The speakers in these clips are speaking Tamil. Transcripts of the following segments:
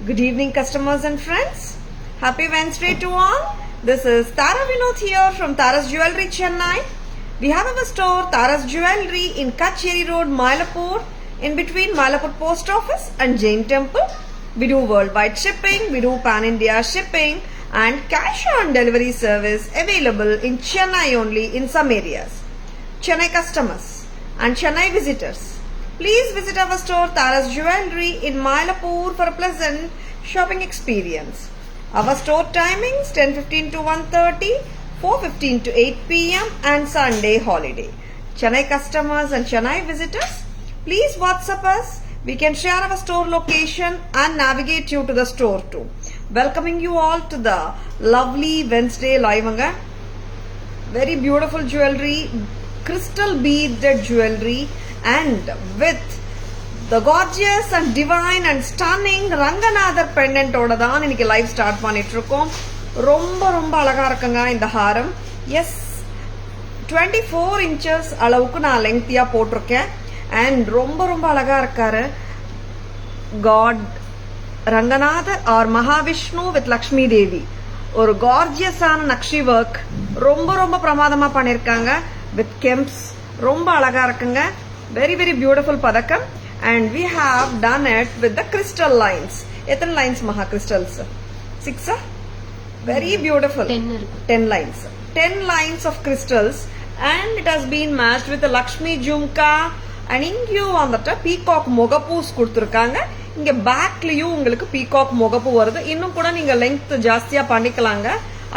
Good evening, customers and friends. Happy Wednesday to all. This is Tara Vinod here from Tara's Jewelry, Chennai. We have our store, Tara's Jewelry, in Kacheri Road, Mylapore, in between Mylapore Post Office and Jain Temple. We do worldwide shipping, we do pan-India shipping, and cash on delivery service available in Chennai only in some areas. Chennai customers and Chennai visitors, please visit our store Tara's Jewelry in Mylapore for a pleasant shopping experience. Our store timings 10:15 to 1:30, 4:15 to 8 p.m. and Sunday holiday. Chennai customers and Chennai visitors, please WhatsApp us. We can share our store location and navigate you to the store too. Welcoming you all to the lovely Wednesday live. Very beautiful jewelry, crystal beaded jewelry, and with the gorgeous and divine and stunning Ranganatha pendant oda dhaan இன்னைக்கு லைவ் ஸ்டார்ட் பண்ணிட்டு இருக்கோம். ரொம்ப அழகா இருக்குங்க இந்த ஹாரம். எஸ், 24 inches அளவுக்கு நான் லெங்க்தியா போட்டிருக்கேன். அண்ட் ரொம்ப அழகா இருக்காரு. God Ranganathar or Mahavishnu with Lakshmi Devi. ஒரு கார்ஜியஸான நக்ஷி ஒர்க் ரொம்ப பிரமாதமா பண்ணிருக்காங்க. வித் கெம்ப்ஸ் ரொம்ப அழகா இருக்குங்க. Very beautiful padakam, and we have done it with the crystal lines. எத்தனை lines மகா crystals? 6? Very beautiful. 10 lines. 10 lines of crystals, and it has been matched with the Lakshmi Jhumka, and இங்கேயும் வந்துட்டு பீகாக் முகப்பூஸ் கொடுத்துருக்காங்க. இங்க பேக்லயும் உங்களுக்கு பீகாக் முகப்பு வருது. இன்னும் கூட நீங்க லெங்த் ஜாஸ்தியா பண்ணிக்கலாங்க.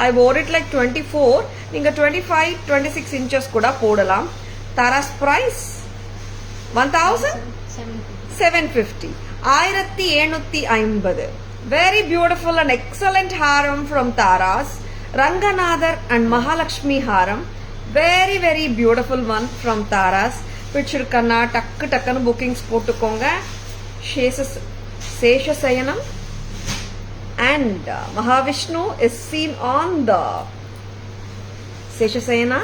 I wore it like 24. நீங்க 25-26 inches கூட போடலாம். Tara's price 1750. 1750. Very beautiful and excellent haram from Tara's. Ranganather and Mahalakshmi haram. Very beautiful one from Tara's. பிடிச்சிருக்கன்னா டக்குன்னு புக்கிங்ஸ் போட்டுக்கோங்க. Seshasayanam and Mahavishnu is seen on the Seshasayana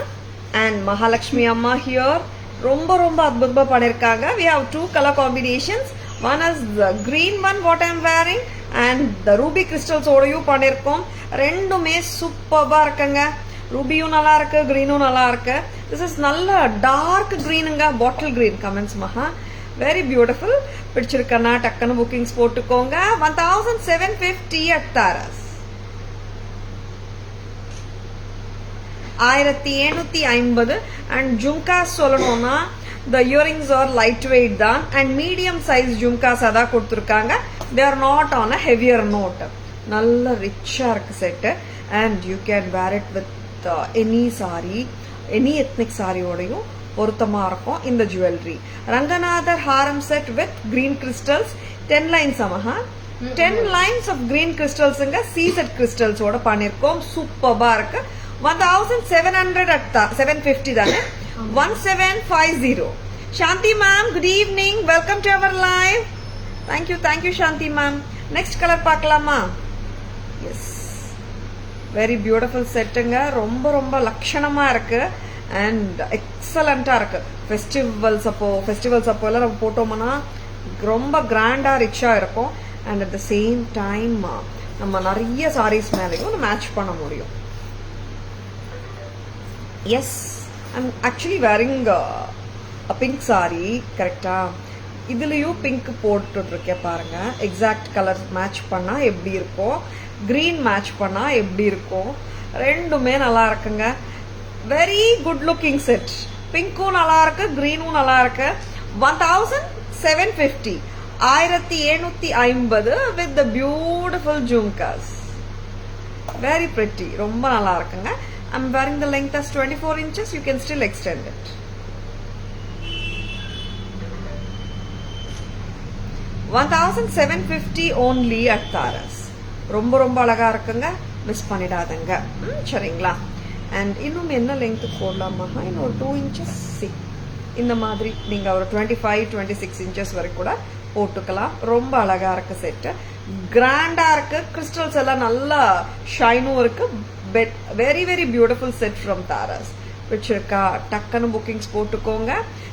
and Mahalakshmi Amma here. ரொம்ப அற்புதமா பண்ணிருக்காங்க. We have 2 color combinations. One is the green one what I am wearing, and the ruby crystals ஓடயும் பண்ணிருக்கோம். ரெண்டுமே சூப்பர்பா இருக்குங்க. ரூபியும் நல்லா இருக்கு, கிரீனும் நல்லா இருக்கு. This is நல்ல டார்க் கிரீனுங்க, பாட்டில் கிரீன். கமெண்ட்ஸ் மகா வெரி பியூட்டிஃபுல். பிடிச்சிருக்கனா டக்குன்னு புக்கிங்ஸ் போட்டுக்கோங்க. 1750 at Tara's. 1750. அண்ட் ஜும்காஸ் சொல்லணும்னா the earrings are lightweight தான், and medium size ஜும்காஸ் அதான் கொடுத்துருக்காங்க. they are not on a heavier note. நல்ல ரிச்சா இருக்கு set, and you can wear it with any saree, any ethnic சாரியோடையும் பொருத்தமா இருக்கும் இந்த jewellery. Ranganathar haram set with green crystals 10 lines அமஹா 10 lines of green crystals சீசட் கிறிஸ்டல்ஸ் ஓட பண்ணிருக்கோம். சூப்பர்பா இருக்கு. 1700 at 750 தானே. 1750. Shanti ma'am, good evening. Welcome to our live. Thank you Shanti ma'am. Next color பார்க்கலாமா? Yes, very beautiful செட்டுங்க. ரொம்ப லட்சணமா இருக்கு and எக்ஸலண்டா இருக்கு. ஃபெஸ்டிவல்ஸ் அப்போ எல்லாம் நம்ம போட்டோம்னா ரொம்ப கிராண்டா ரிச்சா இருக்கும். and at the same time நம்ம நிறைய சாரீஸ் மேலேயும் மேட்ச் பண்ண முடியும். Yes, I'm actually wearing a pink saree. கரெக்டா? இதுலயும் பிங்க் போட்டுருக்கேன் பாருங்க. எக்ஸாக்ட் கலர் மேட்ச் பண்ணா எப்படி இருக்கும், கிரீன் மேட்ச் பண்ணா எப்படி இருக்கும். ரெண்டுமே நல்லா இருக்குங்க. Very good looking set. பிங்க்கும் நல்லா இருக்கு, கிரீனும் நல்லா இருக்கு. 1750. 1750 with the beautiful jhumkas. Very pretty. ரொம்ப நல்லா இருக்குங்க. I'm wearing the length as 24 inches. You can still extend it. 1750 only at Tara's. ரொம்ப அழகா இருக்குங்க. மிஸ் பண்ணிடாதங்க. சரிங்களா? and இன்னும் என்ன லெங்த் போடலாமா? இன்னொரு 2 inches. இந்த மாதிரி நீங்க ஒரு 25-26 inches வரைக்கும் கூட போட்டுக்கலாம். ரொம்ப அழகா இருக்கு செட். கிராண்டா இருக்கு. கிறிஸ்டல்ஸ் எல்லாம் நல்லா ஷைனும் இருக்கு. very beautiful set from Tara's. பிடிச்சிருக்கா? டக்குன்னு புக்கிங்ஸ் போட்டுக்கோங்க.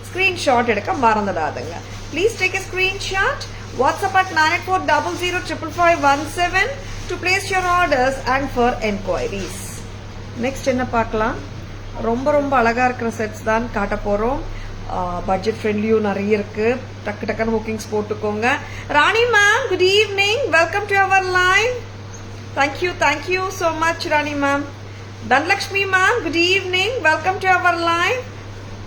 ஸ்கிரீன்ஷாட் எடுக்க மறந்துடாதுங்க. Please take a screenshot. WhatsApp at 9840055517 to place your orders and for enquiries. Next என்ன பார்க்கலாம்? ரொம்ப ரொம்ப அழகா இருக்கிற செட்ஸ் தான் காட்ட போறோம். பட்ஜெட் ஃப்ரெண்ட்லியும் நிறைய இருக்கு. டக்கு டக்குன்னு புக்கிங்ஸ் போட்டுக்கோங்க. Rani ma'am, good evening, welcome to our live. Thank you so much, Rani ma'am. Dhanlakshmi ma'am, good evening, welcome to our live.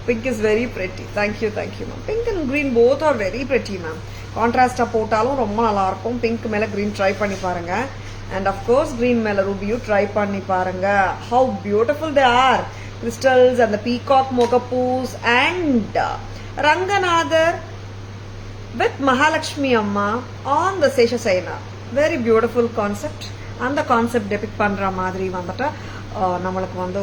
Pink is very pretty. Thank you ma'am. Pink and green both are very pretty ma'am. Contrast போட்டாலும் ரொம்ப நல்லா இருக்கும். Pink மேல green try பண்ணி பாருங்க. And of course green மேல ruby try பண்ணி பாருங்க. How beautiful they are. Crystals and the peacock mogapoos and Ranganadhar with Mahalakshmi Amma on the Seshasayana. Very beautiful concept. அந்த கான்செப்ட் டெபிக் பண்ற மாதிரி வந்துட்டு நம்மளுக்கு வந்து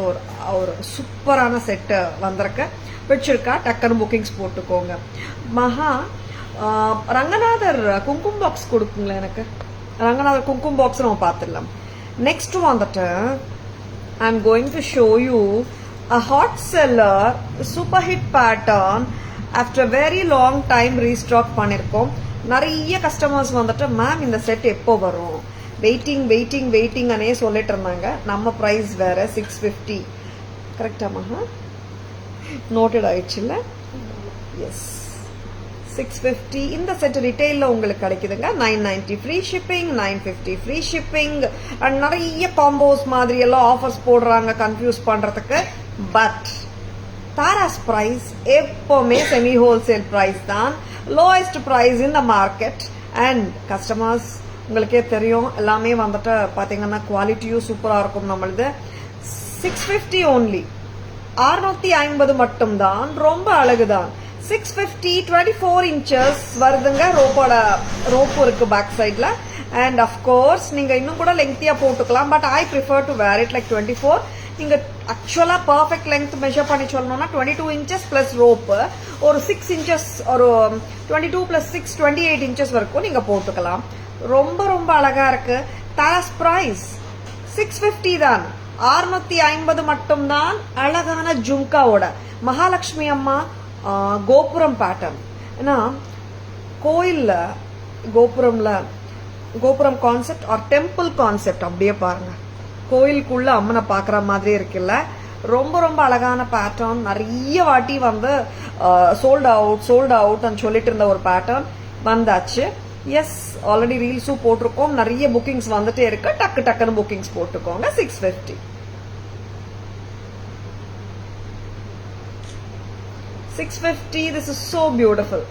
ஒரு சூப்பரான செட்டு வந்திருக்கு. பிடிச்சிருக்கா? டக்குன்னு புக்கிங்ஸ் போட்டுக்கோங்க. மகா ரங்கநாதர் குங்குமம் பாக்ஸ் கொடுக்குங்களேன் எனக்கு. ரங்கநாதர் குங்குமம் பாக்ஸ் நம்ம பார்த்துடலாம். நெக்ஸ்ட் வந்துட்டு I am going to show you a hot seller super hit pattern. After very long time restock பண்ணியிருக்கோம். நிறைய கஸ்டமர்ஸ் வந்துட்டு மேம் இந்த செட் எப்போ வரும், வெயிட்டிங் அனே சொல்லிட்டு இருந்தாங்க. நம்ம ப்ரைஸ் வேற 650. கரெக்டா மகா? நோட்டட் ஆயிடுச்சு இல்ல? எஸ், 650. இந்த செட் ரிட்டைல்ல உங்களுக்கு கிடைக்குதுங்க. 990 free shipping, 950 free shipping. And நிறைய காம்போஸ் மாதிரி எல்லாம் ஆஃபர்ஸ் போடுறாங்க கன்ஃபியூஸ் பண்றதுக்கு. பட் தாராஸ் பிரைஸ் எப்பவுமே செமி ஹோல்சேல் பிரைஸ் தான், lowest price in the market. And customers உங்களுக்கே தெரியும், எல்லாமே வந்துட்டு பாத்தீங்கன்னா குவாலிட்டியும் சூப்பரா இருக்கும். நம்மளது 650 ஓன்லி, 650 மட்டும்தான். ரொம்ப அழகுதான். 650 24 inches வருதுங்க. ரோப்பு இருக்கு பேக் சைட்ல. அண்ட் அஃப்கோர்ஸ் நீங்க இன்னும் கூட லெங்க்தியா போட்டுக்கலாம். But I prefer to wear it like 24. நீங்க ஆக்சுவலா பர்ஃபெக்ட் லெங்த் மெஷர் பண்ணி சொல்லணும்னா 22 inches பிளஸ் ரோப்பு, ஒரு 6 inches, ஒரு 22 பிளஸ் 6 28 inches வரைக்கும் நீங்க போட்டுக்கலாம். ரொம்ப ரொம்ப அழகா இருக்கு. தாராஸ் பிரைஸ் 650 தான், 650 மட்டும்தான். அழகான ஜும்காவோட மகாலட்சுமி அம்மா கோபுரம் பேட்டர்ன். ஏன்னா கோயில்ல கோபுரம் கான்செப்ட் ஆர் டெம்பிள் கான்செப்ட் அப்படியே பாருங்க. கோயிலுக்குள்ள அம்மனை பாக்குற மாதிரி இருக்குல்ல. ரொம்ப ரொம்ப அழகான பேட்டர்ன். நிறைய வாட்டி வந்து சோல்ட் அவுட் சொல்லிட்டு இருந்த ஒரு பேட்டர்ன் வந்தாச்சு. எஸ், ஆல்ரெடி ரீல்ஸும் போட்டிருக்கோம். நிறைய புக்கிங்ஸ் வந்துட்டே இருக்கு. டக்குன்னு புக்கிங்ஸ் போட்டுக்கோங்க. 650. This is so beautiful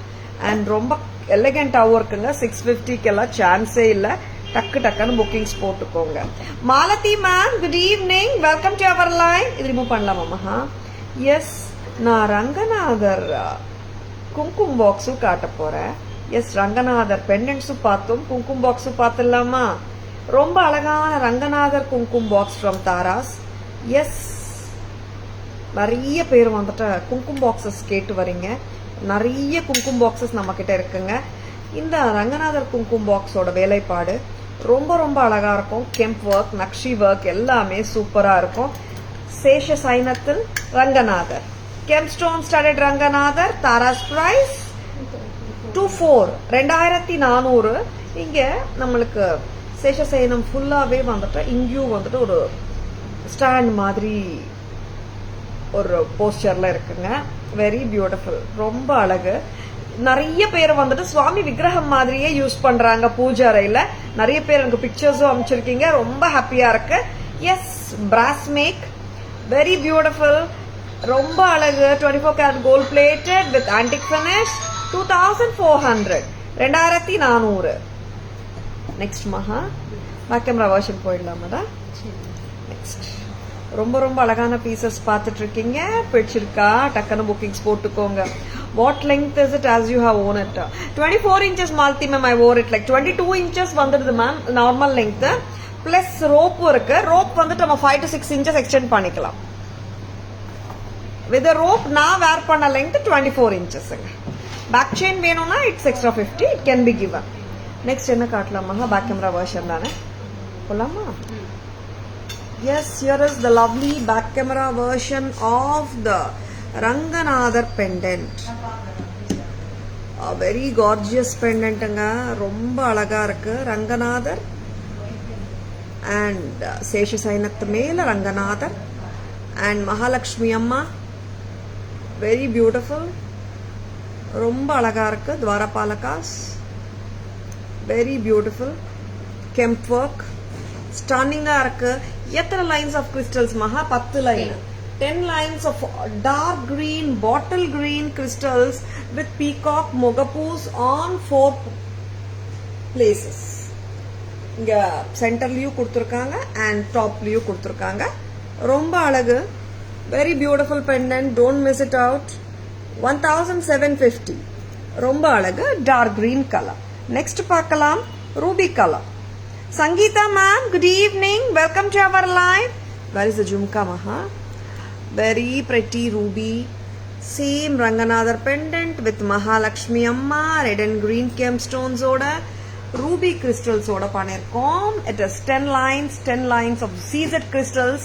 and ரொம்ப எலிகண்டாவும் இருக்குங்க. 650க்கு எல்லாம் சான்ஸே இல்ல. டக்குன்னு புக்கிங்ஸ் போட்டுக்கோங்க. Malathi ma'am, good evening, welcome to our live. இது ரிமூவ் பண்ணலாமா? எஸ், நான் ரங்கநாதர் குங்குமம் பாக்ஸும் காட்ட போறேன். எஸ், ரங்கநாதர் பெண்டன்ட்ஸும் பார்த்தோம், குங்குமம் பாக்ஸும் பார்த்துடலாமா? ரொம்ப அழகான ரங்கநாதர் குங்குமம் பாக்ஸ் ஃப்ரம் தாராஸ். எஸ், நிறைய பேர் வந்துட்டு குங்குமம் பாக்ஸஸ் கேட்டு வரீங்க. நிறைய குங்குமம் பாக்ஸஸ் நம்ம கிட்ட இருக்குங்க. இந்த ரங்கநாதர் குங்குமம் பாக்ஸோட வேலைப்பாடு ரொம்ப ரொம்ப அழகா இருக்கும். கெம்ப் ஒர்க், நக்ஷி ஒர்க் எல்லாமே சூப்பரா இருக்கும். சேஷ சைனத்தில் Ranganathar, kemp stone studded Ranganathar. Thara's price 2400. இங்க நம்மளுக்கு சேஷசயனம் ஃபுல்லாவே வந்துட்டு இங்கேயும் வந்துட்டு ஒரு ஸ்டாண்ட் மாதிரி ஒரு போஸ்டர்ல இருக்குங்க. வெரி பியூட்டிஃபுல், ரொம்ப அழகு. நிறைய பேர் வந்துட்டு சுவாமி விக்கிரகம் மாதிரியே யூஸ் பண்றாங்க பூஜை அறையில. நிறைய பேர் எனக்கு பிக்சர்ஸும் அமைச்சிருக்கீங்க. ரொம்ப ஹாப்பியா இருக்கு. எஸ், பிராஸ் மேக், வெரி பியூட்டிஃபுல், ரொம்ப அழகு. 24 karat gold plated with antique finish. 2400, 2400. Next Maha back camera version போயிடலாமாடா? Next ரொம்ப ரொம்ப அழகான பீசஸ் பார்த்துட்டு இருக்கீங்க. பிடிச்சிருக்கா? டக்குன்னு புக்கிங்ஸ் போட்டுக்கோங்க. What length is it as you how own it? 24 inches Malti ma'am, I wore it like 22 inches வந்துடுது மேம் நார்மல் லெங்த். பிளஸ் ரோப்பும் இருக்கு. ரோப் வந்துட்டு நம்ம 5 to 6 inches எக்ஸ்டெண்ட் பண்ணிக்கலாம். வித் ரோப் நான் வேர் பண்ண லெங்த் 24 inches. பேக் செயின் வேணும்னா it's extra 50, it can be given. Next என்ன காட்டலாமா? பேக் கேமரா வெர்ஷன் தானே போலாமா? Yes, here is the lovely back camera version of the Ranganadhar pendant. Very gorgeous பெண்டன்ட்டுங்க, ரொம்ப அழகா இருக்கு. ரங்கநாதர் அண்ட் சேஷசைனத்து மேல ரங்கநாதர் அண்ட் மகாலட்சுமி அம்மா, வெரி பியூட்டிஃபுல், ரொம்ப அழகா இருக்கு. துவாரபாலகாஸ், வெரி பியூட்டிஃபுல். கெம்ப் ஒர்க் ஸ்டன்னிங்கா இருக்கு. எத்தனை லைன்ஸ் ஆஃப் கிறிஸ்டல்ஸ் மகா? 10 line. 10 lines of dark green, bottle green crystals with peacock mogapus on 4 places. இங்க சென்டர்லயும் கொடுத்திருக்காங்க and டாப்லயும் கொடுத்திருக்காங்க. ரொம்ப அழகு. Very beautiful pendant. Don't miss it out. 1750. ரொம்ப அழகு. Dark green color. Next பார்க்கலாம் ruby color. Sangeeta ma'am, good evening. Welcome to our live. Where is the Jhumka Maha? Very pretty ruby. Same Ranganather pendant with Mahalakshmi Amma, red and green gemstones oda, ruby crystals oda panirkom. It is 10 lines of CZ crystals.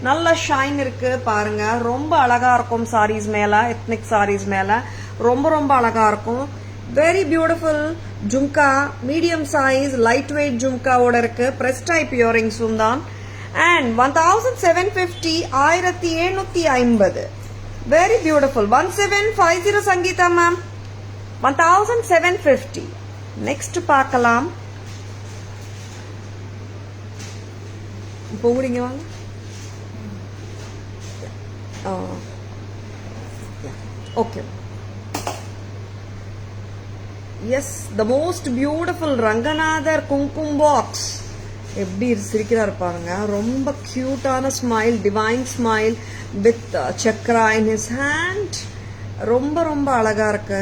Nalla shine irukku parunga. Romba alaga irukum sarees mela, ethnic sarees mela. Romba alaga irukum. Very beautiful jhumka, medium size, lightweight jhumka oda irukku. Press type earrings undan. And 1750, 1750. Very beautiful. 1750 Sangeeta ma'am. 1750. Next பார்க்கலாம். போடுங்க வாங்க. Okay. Yes, the most beautiful Ranganather Kumkum box. எப்படி சிரிக்கிறாரு பாருங்க. ரொம்ப கியூட்டான smile, divine smile with chakra in his hand. ரொம்ப அழகா இருக்கு.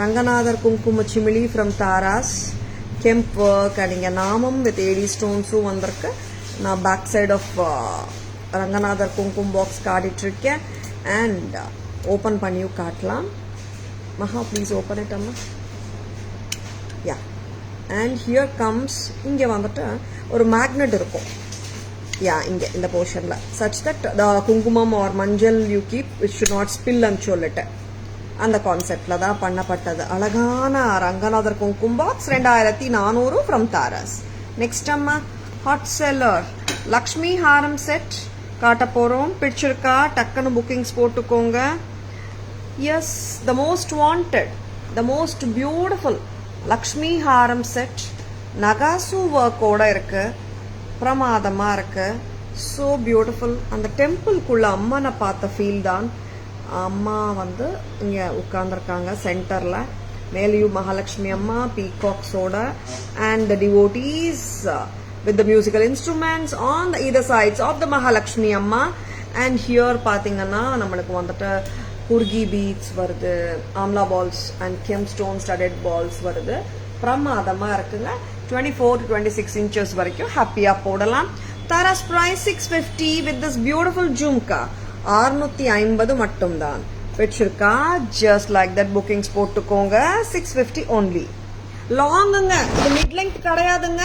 ரங்கநாதர் குங்கும சிமிலி from Thara's. Kemp work and இங்க நாமம் வித் ஏடி ஸ்டோன்ஸும் வந்திருக்கு. நான் பேக் சைட் ஆஃப் ரங்கநாதர் குங்குமம் பாக்ஸ் காட்டிட்டு இருக்கேன். அண்ட் ஓப்பன் பண்ணியும் காட்டலாம். மகா ப்ளீஸ் ஓப்பன் இட் அம்மா. யா, அண்ட் ஹியர் கம்ஸ், இங்கே வந்துட்டு ஒரு மேக்னெட் இருக்கும். யா, இங்கே இந்த போர்ஷன்ல such that the kumkumam or manjal you keep it should not ஸ்பில்ன்னு சொல்லிட்டு அந்த கான்செப்ட்ல தான் பண்ணப்பட்டது. அழகான ரங்கநாதர் குங்குமம் பாக்ஸ் 2400 ஃப்ரம் தாராஸ். நெக்ஸ்ட் அம்மா hot seller Lakshmi haram set காட்ட போறோம். பிடிச்சிருக்கா? டக்குன்னு புக்கிங்ஸ் போட்டுக்கோங்க. Yes, the most wanted, the most beautiful Lakshmi haram set. நகாசு ஒர்க்கோட இருக்கு. பிரமாதமா இருக்கு. So beautiful. அந்த டெம்பிள்குள்ள அம்மனை பார்த்த ஃபீல் தான். அம்மா வந்து இங்க உட்கார்ந்துருக்காங்க சென்டர்ல. மேலேயும் மகாலட்சுமி அம்மா பீகாக்ஸோட and the devotees with the musical instruments on the either sides of the Mahalakshmi Amma. And here பாத்தீங்கன்னா நம்மளுக்கு வந்துட்டு குர்கி பீட்ஸ் வருது, ஆம்லா balls and gem stone studded balls வருது. பிரமாதமா இருக்குங்க. 24 to 26 inches வரைக்கும் ஹாப்பியா போடலாம். Taras price 650 with this beautiful jhumka. 650 மட்டும்தான். பிடிச்சிருக்கா? ஜஸ்ட் லைக் தட் புக்கிங்ஸ் போட்டுக்கோங்க. 650 only. லாங்குங்க, இது மிட் லெங்த் கிடையாதுங்க.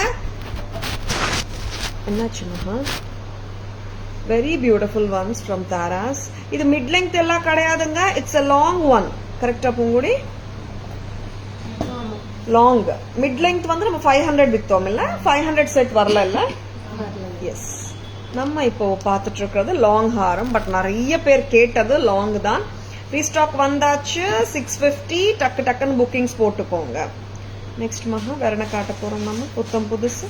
என்னாச்சுன்னா very beautiful once from Tara's. இது மிட் லெங்த் எல்லாம் கிடையாதுங்க. It's a long one. கரெக்டா பூங்குடி? லாங். மிட் லெங்த் வந்து நம்ம 500 வித்தோம் இல்ல, 500 செட் வரல இல்ல. எஸ், நம்ம இப்போ பார்த்துட்டு இருக்கிறது லாங் ஹாரம். பட் நிறைய பேர் கேட்டது லாங் தான். ரீஸ்டாக் வந்தாச்சு. 650. டக்குன்னு புக்கிங்ஸ் போட்டுக்கோங்க. நெக்ஸ்ட் மகா வேற என்ன காட்ட போறோம் நம்ம? புத்தம் புதுசு.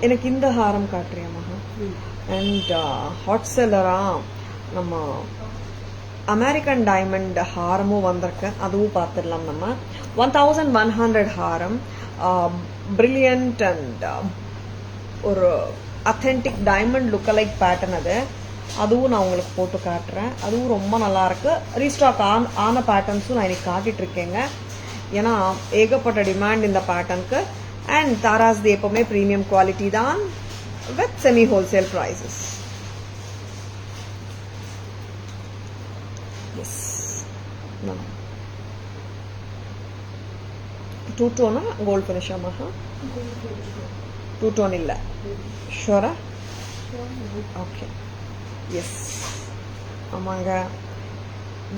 எனக்கு இந்த ஹாரம் காட்டுறியா மகா? அண்ட் ஹாட் செல்லரா நம்ம அமெரிக்கன் டைமண்ட் ஹாரமும் வந்திருக்கு. அதுவும் பார்த்துடலாம் நம்ம. 1100 ஹாரம். பிரில்லியன்ட் அண்ட் ஒரு authentic diamond look like pattern அது. அதுவும் நான் உங்களுக்கு போட்டு காட்டுறேன். அதுவும் ரொம்ப நல்லா இருக்கு. ரீஸ்டாக் ஆன பேட்டர்ன்ஸும் நான் இன்னைக்கு காட்டிட்டு இருக்கேங்க. ஏன்னா ஏகப்பட்ட டிமாண்ட் இந்த பேட்டர்னுக்கு. அண்ட் தாராஸ் எப்பவுமே ப்ரீமியம் குவாலிட்டி தான் with semi wholesale prices. Yes, two டோனா கோல்ட் ஃபினிஷ் ஆமாஹா? டூ டோன் இல்லை, ஷோரா? ஓகே, எஸ், ஆமாங்க.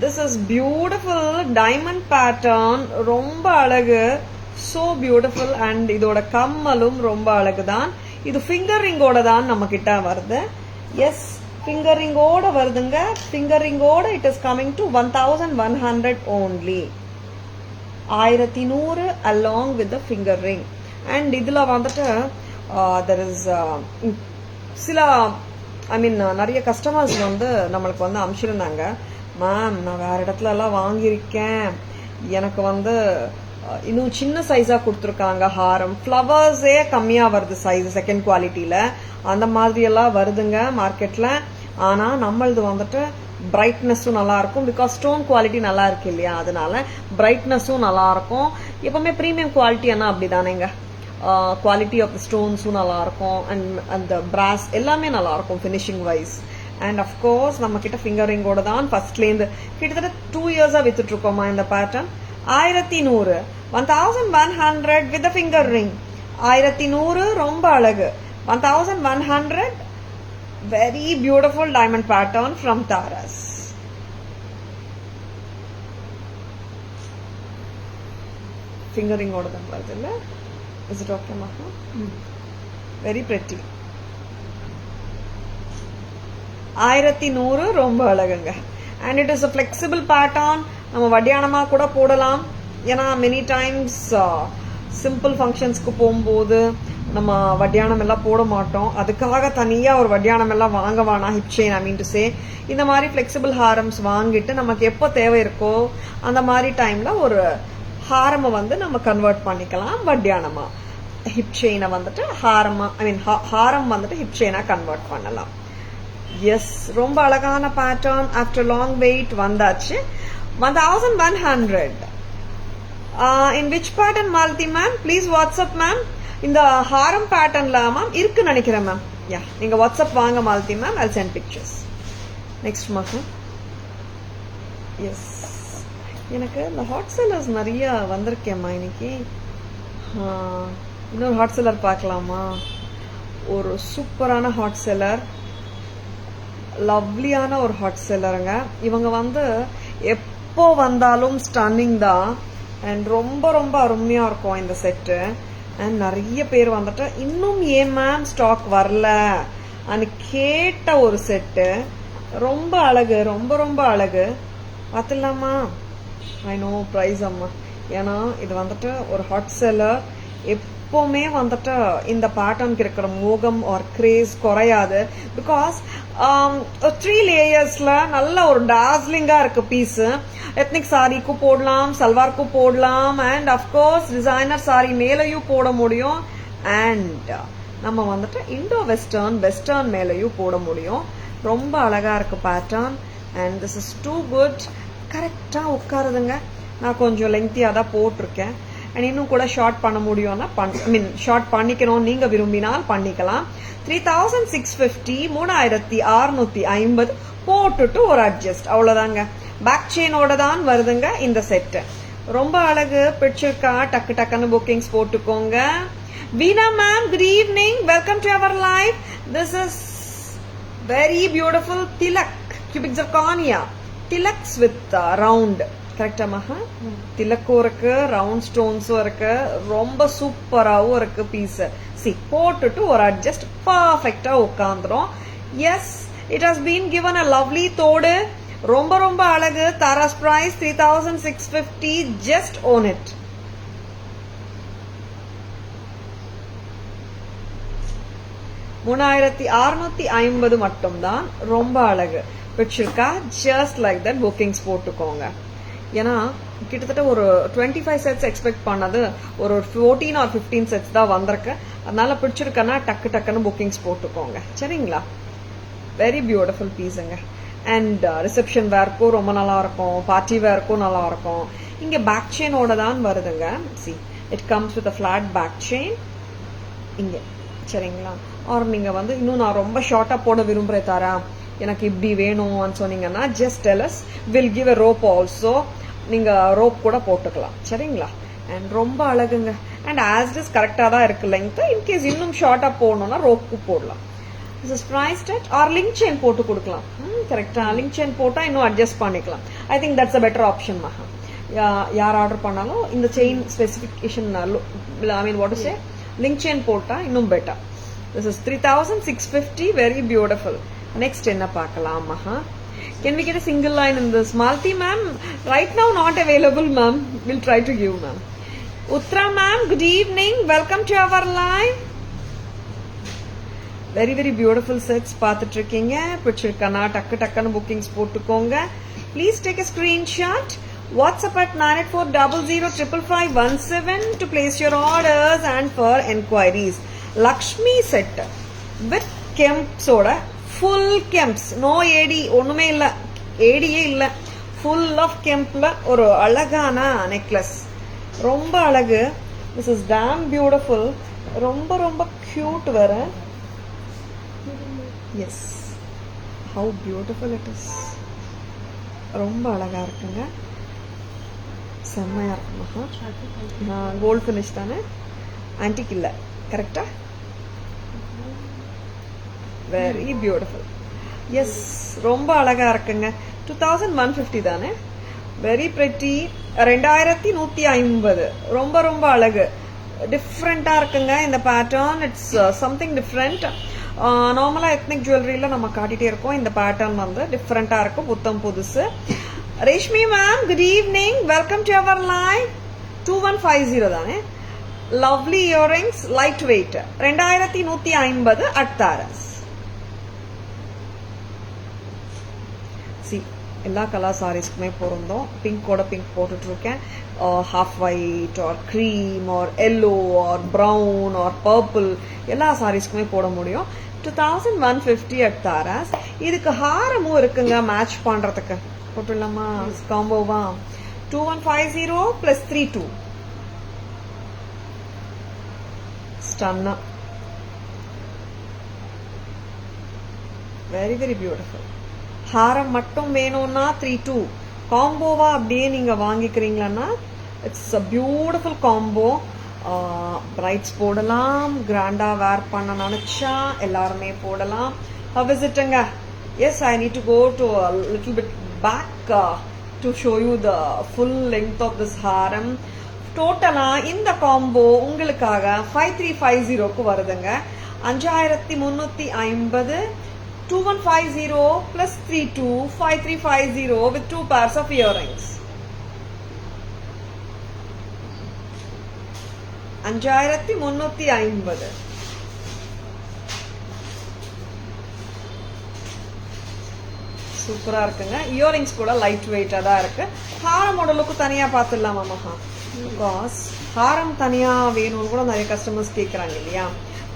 This is beautiful diamond pattern. ரொம்ப அழகு. So beautiful. And இதோட கம்மலும் ரொம்ப அழகுதான். இது finger ring ஓட தான் நம்ம கிட்ட வருது. Yes, finger ring ஓட வருதுங்க. Finger ring ஓட it is coming to 1100 only. 1100 along with the finger ring. And இதுல வந்துட்டு there is சில நிறைய கஸ்டமர்ஸ் வந்து நம்மளுக்கு வந்து அனுப்பிச்சிருந்தாங்க. மேம், நான் வேற இடத்துல எல்லாம் வாங்கியிருக்கேன், எனக்கு வந்து இன்னும் சின்ன சைஸா கொடுத்துருக்காங்க ஹாரம், ஃப்ளவர்ஸே கம்மியா வருது சைஸ் செகண்ட் குவாலிட்டியில, அந்த மாதிரி எல்லாம் வருதுங்க மார்க்கெட்ல. ஆனா நம்மளது வந்துட்டு பிரைட்னஸும் நல்லா இருக்கும், பிகாஸ் ஸ்டோன் குவாலிட்டி நல்லா இருக்கு இல்லையா, அதனால பிரைட்னஸும் நல்லா இருக்கும். எப்பவுமே ப்ரீமியம் குவாலிட்டினா அப்படிதானேங்க, குவாலிட்டி ஆஃப் ஸ்டோன்ஸும் நல்லா இருக்கும், அண்ட் அந்த பிராஸ் எல்லாமே நல்லா இருக்கும் ஃபினிஷிங் வைஸ். அண்ட் அஃப்கோர்ஸ் நம்ம கிட்ட ஃபிங்கர் ரிங்கோட தான் ஃபர்ஸ்ட்லேருந்து கிட்டத்தட்ட 2 இயர்ஸா வித்துட்டு இருக்கோமா இந்த பேட்டர்ன். 1100 1100 with finger ring. 1100 ரொம்ப அழகு. 1100 very beautiful diamond pattern from Taras. Finger ring ஓட தான் வருது இல்ல? Is it okay, Maha? Very pretty. 1100 ரொம்ப அழகுங்க. And it is a flexible pattern. நம்ம வடியானமா கூட போடலாம். ஏன்னா many times சிம்பிள் ஃபங்க்ஷன்ஸ்க்கு போகும்போது நம்ம வட்டியானம் எல்லாம் போட மாட்டோம், அதுக்காக தனியா ஒரு வட்டியானம் எல்லாம் வாங்க வேணாம். Hip chain I mean to say, இந்த மாதிரி ஃபிளெக்சிபிள் ஹாரம்ஸ் வாங்கிட்டு நமக்கு எப்போ தேவை இருக்கோ அந்த மாதிரி டைம்ல ஒரு ஹாரமை வந்து நம்ம கன்வெர்ட் பண்ணிக்கலாம் வட்டியானமா. ஹிப் செயினை வந்துட்டு ஹாரமா ஹாரம் வந்துட்டு ஹிப் செயினா கன்வெர்ட் பண்ணலாம். எஸ், ரொம்ப அழகான பேட்டர்ன். ஆஃப்டர் லாங் வெயிட் வந்தாச்சு. 1100. In which pattern, Malati ma'am? Please WhatsApp ma'am. இந்த ஹாரம் பேட்டர்ன்ல மேம் இருக்குன்னு நினைக்கிறேன் மேம். யா, நீங்க வாட்ஸ்அப் வாங்க Malathi ma'am. I'll send pictures. Next மாசம். எஸ், எனக்கு இந்த ஹாட் செல்லர்ஸ் நிறைய வந்திருக்கேம்மா இன்னைக்கு. இன்னொரு ஹாட் செல்லர் பார்க்கலாமா? ஒரு சூப்பரான ஹாட் செல்லர், லவ்லியான ஒரு ஹாட் செல்லருங்க. இவங்க வந்து எப்போ வந்தாலும் ஸ்டன்னிங் தான், அண்ட் ரொம்ப ரொம்ப அருமையா இருக்கும் இந்த செட்டு. அண்ட் நிறைய பேர் வந்துட்டு இன்னும் ஏன் மேம் ஸ்டாக் வரல அன்னு கேட்ட ஒரு செட்டு. ரொம்ப அழகு, ரொம்ப ரொம்ப அழகு. பார்த்துலாமா? ஐ நோ ப்ரைஸ் அம்மா, ஏன்னா இது வந்துட்டு ஒரு ஹாட் செல்லர். எப்பவுமே வந்துட்டு இந்த பேட்டர்னுக்கு இருக்கிற மோகம் ஆர் கிரேஸ் குறையாது. பிகாஸ் 3 லேயர்ஸ்ல நல்ல ஒரு டாஸ்லிங்கா இருக்கு பீஸ். எத்னிக் சாரிக்கும் போடலாம், சல்வார்க்கும் போடலாம், அண்ட் அஃப்கோர்ஸ் டிசைனர் சாரி மேலையும் போட முடியும், அண்ட் நம்ம வந்துட்டு இண்டோ வெஸ்டர்ன் மேலையும் போட முடியும். ரொம்ப அழகா இருக்கு pattern. And this is too good. கரெக்டா உட்காருதுங்க. நான் கொஞ்சம் லெங்க்தியா தான் போட்டிருக்கேன், அண்ட் இன்னும் கூட ஷார்ட் பண்ண முடியும்னா ஷார்ட் பண்ணிக்கணும் நீங்க விரும்பினால் பண்ணிக்கலாம். 3650 3650 போட்டுட்டு ஒரு அட்ஜஸ்ட், அவ்வளவுதாங்க. பேக் செயினோட தான் வருதுங்க இந்த செட். ரொம்ப அழகு. பிடிச்சிருக்கா? டக்கு டக்குன்னு புக்கிங்ஸ் போட்டுக்கோங்க. Veena ma'am, good evening, welcome to our live. This is very beautiful tilak cubic zirconia. Tilaks with round. கரெக்டா மகா? திலக்கும் இருக்கு, ரவுண்ட் ஸ்டோன்ஸும் இருக்கு, ரொம்ப சூப்பராகவும் இருக்கு பீஸ். சி, போட்டுட்டு ஒரு அட்ஜஸ்ட் பர்ஃபெக்டா உட்காந்துரும். Yes, it has been given a lovely thodu. ரொம்ப ரொம்ப அழகு. Thara's price 3650. Just own it. $3650 மட்டும்தான். ரொம்ப அழகு. பிடிச்சிருக்கா? ஜஸ்ட் லைக் தட் புக்கிங்ஸ் போட்டுக்கோங்க. ஏன்னா கிட்டத்தட்ட ஒரு 25 செட்ஸ் எக்ஸ்பெக்ட் பண்ணது ஒரு 14 or 15 செட்ஸ் தான் வந்திருக்கு. அதனால பிடிச்சிருக்கன்னா டக்கு டக்குன்னு புக்கிங்ஸ் போட்டுக்கோங்க, சரிங்களா? வெரி பியூட்டிஃபுல் பீஸுங்க. அண்ட் ரிசப்ஷன் வேர்க்கும் ரொம்ப நல்லா இருக்கும், பார்ட்டி வேர்க்கும் நல்லா இருக்கும். இங்க பேக் செயினோட தான் வருதுங்க. See, it comes with flat back chain இங்க, சரிங்களா? ஆர் நீங்க வந்து இன்னும் நான் ரொம்ப ஷார்ட்டா போட விரும்புறேன் தாரா, எனக்கு இப்படி வேணும்னு சொன்னீங்கன்னா just tell us, will give a rope also. நீங்க ரோப் கூட போட்டுக்கலாம், சரிங்களா? அண்ட் ரொம்ப அழகுங்க. அண்ட் ஆஸ் இட் இஸ் கரெக்டா தான் இருக்கு லெங்த். இன்கேஸ் இன்னும் ஷார்ட்டா போடணும்னா ரோப்பு போடலாம். This is priced at or link chain போட்டு கொடுக்கலாம். கரெக்டா? லிங்க் செயின் போட்டா இன்னும் அட்ஜஸ்ட் பண்ணிக்கலாம். I think that's a better option மகா. யார் ஆர்டர் பண்ணாலும் இந்த chain specification I mean what to say link chain போட்டா இன்னும் better. This is 3650, very beautiful. Next என்ன பார்க்கலாம் மகா? Can we get a single line in this? Malti ma'am, right now not available ma'am. We'll try to give ma'am. Uttara ma'am, good evening. Welcome to our live. Very very beautiful sets பார்த்துட்டு இருக்கீங்க. பிடிச்சிருக்கனா டக்கு டக்குன்னு bookings போட்டுக்கோங்க. Please take a screenshot. WhatsApp at 9840055517 to place your orders and for enquiries. Lakshmi set with kemps oda full kemps, no AD, ஒண்ணுமே இல்ல, ஏடியே இல்ல, full of kempல ஒரு அழகான நெக்லஸ், ரொம்ப அழகு. This is damn beautiful, ரொம்ப ரொம்ப cute வேற. Yes, how beautiful it is. ரொம்ப அழகா இருக்குங்க, செம்மையா இருக்குமா. கோல்ட் ஃபினிஷ் தானே, ஆன்டிக் இல்ல, கரெக்டா? Very beautiful. எஸ், ரொம்ப அழகா இருக்குங்க. 2150 தானே, வெரி பிரிட்டி. 2150, ரொம்ப ரொம்ப அழகு, டிஃப்ரெண்டா இருக்குங்க இந்த பேட்டர்ன். It's something different. நார்மலா எத்னிக் ஜுவல்லரியில நம்ம காட்டிட்டே இருக்கோம், இந்த பேட்டர்ன் வந்து டிஃப்ரெண்டா இருக்கும், புத்தம் புதுசு. Reshmi ma'am, good evening, welcome to our live. 2150 தானே, lovely earrings, light weight, 2150 at Thara's. எல்லா கலர் சாரீஸ்க்குமே பொருந்தோம். பிங்கோட பிங்க் போட்டுட்டு இருக்கேன், half white or cream or yellow or brown or purple, எல்லா சாரீஸ்க்குமே போட முடியும். 2150 அட் தாராஸ். இதுக்கு ஹாரமும் இருக்குங்க மேட்ச் பண்றதுக்கு, போட்டுடலாமா காம்போவா? 2150 plus 32 ஸ்டன்னா, வெரி வெரி பியூட்டிஃபுல். ஹாரம் மட்டும் வேணும்னா 32, காம்போவா அப்படியே நீங்க வாங்கிக்கிறீங்களா it's a beautiful combo. Brides போடலாம், கிராண்டா வேர் பண்ண நினைச்சா எல்லாருமே போடலாம். விசிட்டுங்க. Yes, I need to go to little bit back to show you the full length of this haram. டோட்டலா இந்த காம்போ உங்களுக்காக 5350க்கு வருதுங்க. 5350, 2150 plus 32, 5350 with 2 pairs of earrings. 5350. சூப்பரா இருக்குங்க. இயரிங்ஸ் கூட லைட் வெயிட்டா தான் இருக்கு. ஹாரம் மாடலுக்கு தனியா பார்த்துடலாமா மகா? பிகாஸ் ஹாரம் தனியா வேணும்னு கூட நிறைய கஸ்டமர்ஸ் கேட்கறாங்க இல்லையா?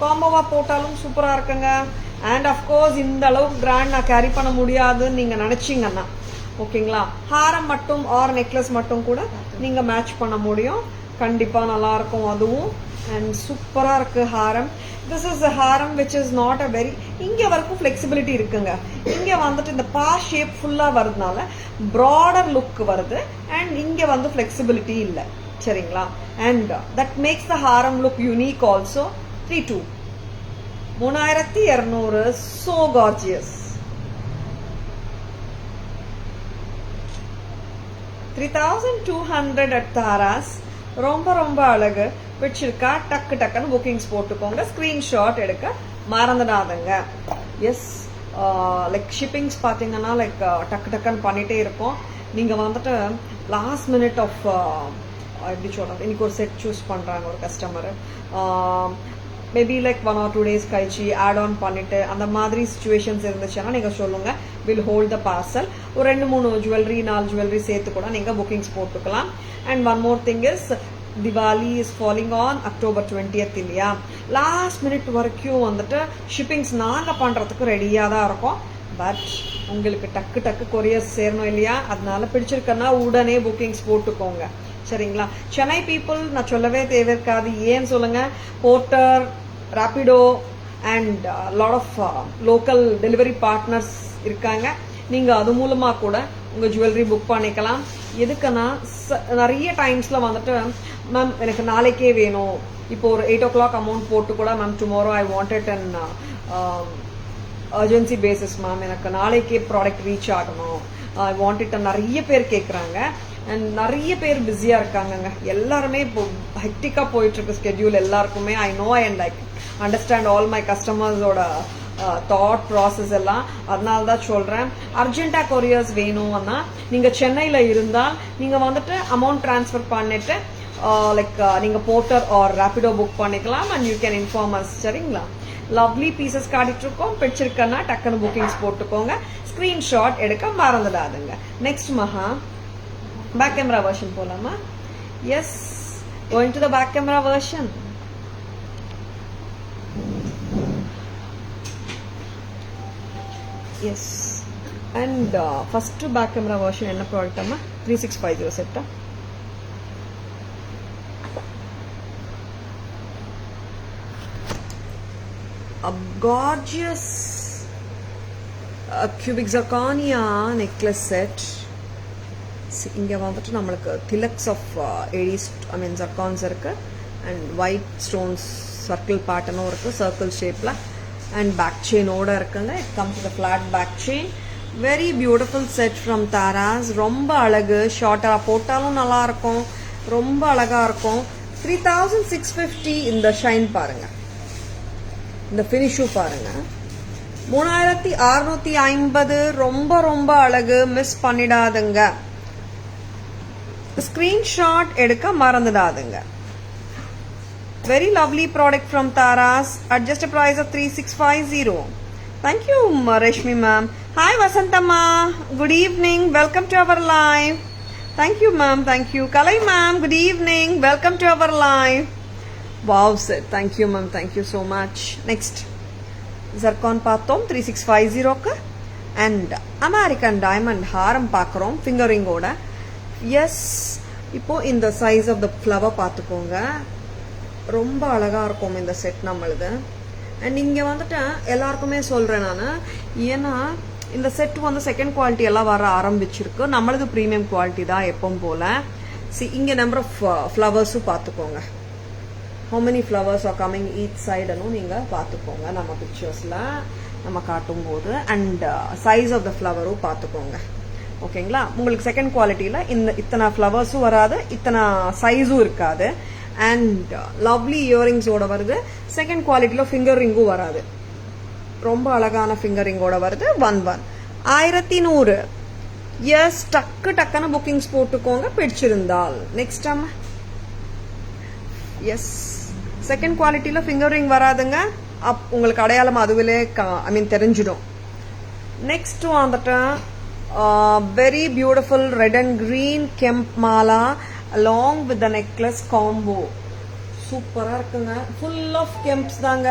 காம்போவா போட்டாலும் சூப்பரா இருக்குங்க. அண்ட் அஃப்கோர்ஸ் இந்த அளவுக்கு கிராண்ட் நான் கேரி பண்ண முடியாதுன்னு நீங்க நினைச்சீங்கன்னா ஓகேங்களா, ஹாரம் மட்டும் ஆர் நெக்லஸ் மட்டும் கூட நீங்க மேட்ச் பண்ண முடியும். கண்டிப்பா நல்லா இருக்கும் அதுவும். அண்ட் சூப்பரா இருக்கு ஹாரம். This is a Haram which is not a very, இங்க வரைக்கும் ஃபிளெக்சிபிலிட்டி இருக்குங்க. இங்க வந்துட்டு இந்த பா ஷேப் ஃபுல்லா வருதுனால ப்ராடர் லுக் வருது. அண்ட் இங்க வந்து ஃபிளெக்சிபிலிட்டி இல்லை, சரிங்களா? And that makes the Haram look unique also. 32, 3200, so gorgeous. 3200 at Tara's, ரொம்ப ரொம்ப அழகு. பிடிச்சிருக்கா? டக்கு டக்குன்னு புக்கிங்ஸ் போட்டுக்கோங்க. ஸ்கிரீன்ஷாட் எடுக்க மறந்துடாதுங்க. எஸ், லைக் ஷிப்பிங்ஸ் பாத்தீங்கன்னா லைக் டக்கு டக்குன்னு பண்ணிட்டே இருக்கோம். நீங்க வந்துட்டு லாஸ்ட் மினிட் ஆஃப் எப்படி சொல்றது, இன்னைக்கு ஒரு செட் சூஸ் பண்றாங்க ஒரு customer, maybe like 1 or 2 days கழிச்சு ஆட் ஆன் பண்ணிட்டு அந்த மாதிரி சிச்சுவேஷன்ஸ் இருந்துச்சுன்னா நீங்க சொல்லுங்க, வில் ஹோல்ட் த பார்சல். ஒரு 2-3 ஜுவல்லரி 4 ஜுவல்லரி சேர்த்து கூட நீங்க புக்கிங்ஸ் போட்டுக்கலாம். And one more thing is, Diwali is falling on October 20th இல்லையா? லாஸ்ட் மினிட் வரைக்கும் வந்துட்டு ஷிப்பிங்ஸ் நாங்க பண்றதுக்கு ரெடியா தான் இருக்கோம். பட் உங்களுக்கு டக்கு டக்கு கொரியர் சேரணும் இல்லையா? அதனால பிடிச்சிருக்கன்னா உடனே புக்கிங்ஸ் போட்டுக்கோங்க, சரிங்களா? சென்னை பீப்புள் நான் சொல்லவே தேவை இருக்காது. ஏன்னு சொல்லுங்க, Porter, Rapido and lot of local delivery partners இருக்காங்க. நீங்க அது மூலமா கூட உங்க ஜுவல்லரி புக் பண்ணிக்கலாம். எதுக்குன்னா நிறைய டைம்ஸ்ல வந்துட்டு மேம் எனக்கு நாளைக்கே வேணும், இப்போ ஒரு 8 o'clock அமௌண்ட் போட்டு கூட ma'am tomorrow I wanted and urgency basis ma'am, எனக்கு நாளைக்கே ப்ராடக்ட் ரீச் ஆகணும், ஐ வாண்ட் இட் நிறைய பேர் கேட்குறாங்க. அண்ட் நிறைய பேர் பிஸியாக இருக்காங்கங்க. எல்லாருமே இப்போ ஹெக்டிக்காக போயிட்டுருக்கு ஸ்கெட்யூல் எல்லாருக்குமே. I know and like understand all my கஸ்டமர்ஸோட தாட் ப்ராசஸ் எல்லாம். அதனால தான் சொல்கிறேன், அர்ஜென்ட்டாக கொரியர்ஸ் வேணும்னா நீங்கள் சென்னையில் இருந்தால் நீங்கள் வந்துட்டு அமௌண்ட் ட்ரான்ஸ்ஃபர் பண்ணிவிட்டு லைக் நீங்கள் போர்ட்டர் ஆர் ரேபிடோ புக் பண்ணிக்கலாம். And you can inform us. சரிங்களா? லவ்லி பீசஸ் காட்டிகிட்ருக்கோம். பிடிச்சிருக்கன்னா டக்குன்னு புக்கிங்ஸ் போட்டுக்கோங்க. ஸ்க்ரீன்ஷாட் எடுக்க மறந்துடாதுங்க. Next Maha back camera version போலாமா? Yes, going to the back camera version. Yes, and first back camera version என்ன ப்ராடக்ட் அம்மா? 3650 செட்டா? A gorgeous cubic zirconia necklace set. இங்கே வந்துட்டு நம்மளுக்கு திலக்ஸ் ஆஃப் ஜர்கான்ஸ் இருக்கு. அண்ட் ஒயிட் ஸ்டோன்ஸ் சர்க்கிள் பேட்டர்னும் இருக்கு, சர்க்கிள் ஷேப்ல. அண்ட் பேக் செயினோட இருக்குங்க. It comes with flat back chain. Very beautiful set from Tara's. ரொம்ப அழகு. ஷார்ட்டாக போட்டாலும் நல்லா இருக்கும், ரொம்ப அழகா இருக்கும். 3650. இந்த ஷைன் பாருங்க, இந்த ஃபினிஷும் பாருங்க. 3650. ரொம்ப ரொம்ப அழகு. மிஸ் பண்ணிடாதுங்க. ஸ்கிரீன்ஷாட் எடுக்க மறந்துடாதுங்க. Very lovely product from Taras at just a price of 3650. Thank you, Reshmi ma'am. Hi Vasantamma. Good evening. Welcome to our live. Thank you ma'am. Thank you. Kalai ma'am. Good evening. Welcome to our live. Wow sir. Thank you ma'am. Thank you so much. Next. Zircon பார்த்தோம் 3650க்கு. And American diamond ஹாரம் பார்க்குறோம் ஃபிங்கரிங்கோட. எஸ், இப்போ இந்த சைஸ் ஆஃப் த ஃப்ளவர் பார்த்துக்கோங்க. ரொம்ப அழகா இருக்கும் இந்த செட் நம்மளுது. அண்ட் இங்கே வந்துட்டு எல்லாருக்குமே சொல்கிறேன் நான், ஏன்னா இந்த செட் வந்து செகண்ட் குவாலிட்டி எல்லாம் வர ஆரம்பிச்சிருக்கு. நம்மளது ப்ரீமியம் குவாலிட்டி தான் எப்பவும் போல. இங்கே நம்பர் ஆஃப் ஃப்ளவர்ஸும் பார்த்துக்கோங்க. how many flowers are coming each side anu neenga paathukonga nama pictures la nama kaatumbodhu and size of the flower paathukonga ஓகேங்களா. உங்களுக்கு செகண்ட் குவாலிட்டியில் இந்த இத்தனை ஃப்ளவர்ஸும் வராது, இத்தனை சைஸும் இருக்காது. அண்ட் லவ்லி இயரிங்ஸோட வருது. செகண்ட் குவாலிட்டியில் ஃபிங்கர் ரிங்கும் வராது. ரொம்ப அழகான ஃபிங்கர் ரிங்கோட வருது. 1100. எஸ், டக்குன்னு புக்கிங்ஸ் போட்டுக்கோங்க பிடிச்சிருந்தால். நெக்ஸ்ட் அம்மா. எஸ், செகண்ட் குவாலிட்டியில் ஃபிங்கர் ரிங் வராதுங்க. உங்களுக்கு அடையாளம் அதுவிலே தெரிஞ்சிடும். நெக்ஸ்ட் வந்துட்டு very beautiful red and green kemp mala along with the necklace combo. சூப்பரா இருக்குங்க. full of kemps தாங்க.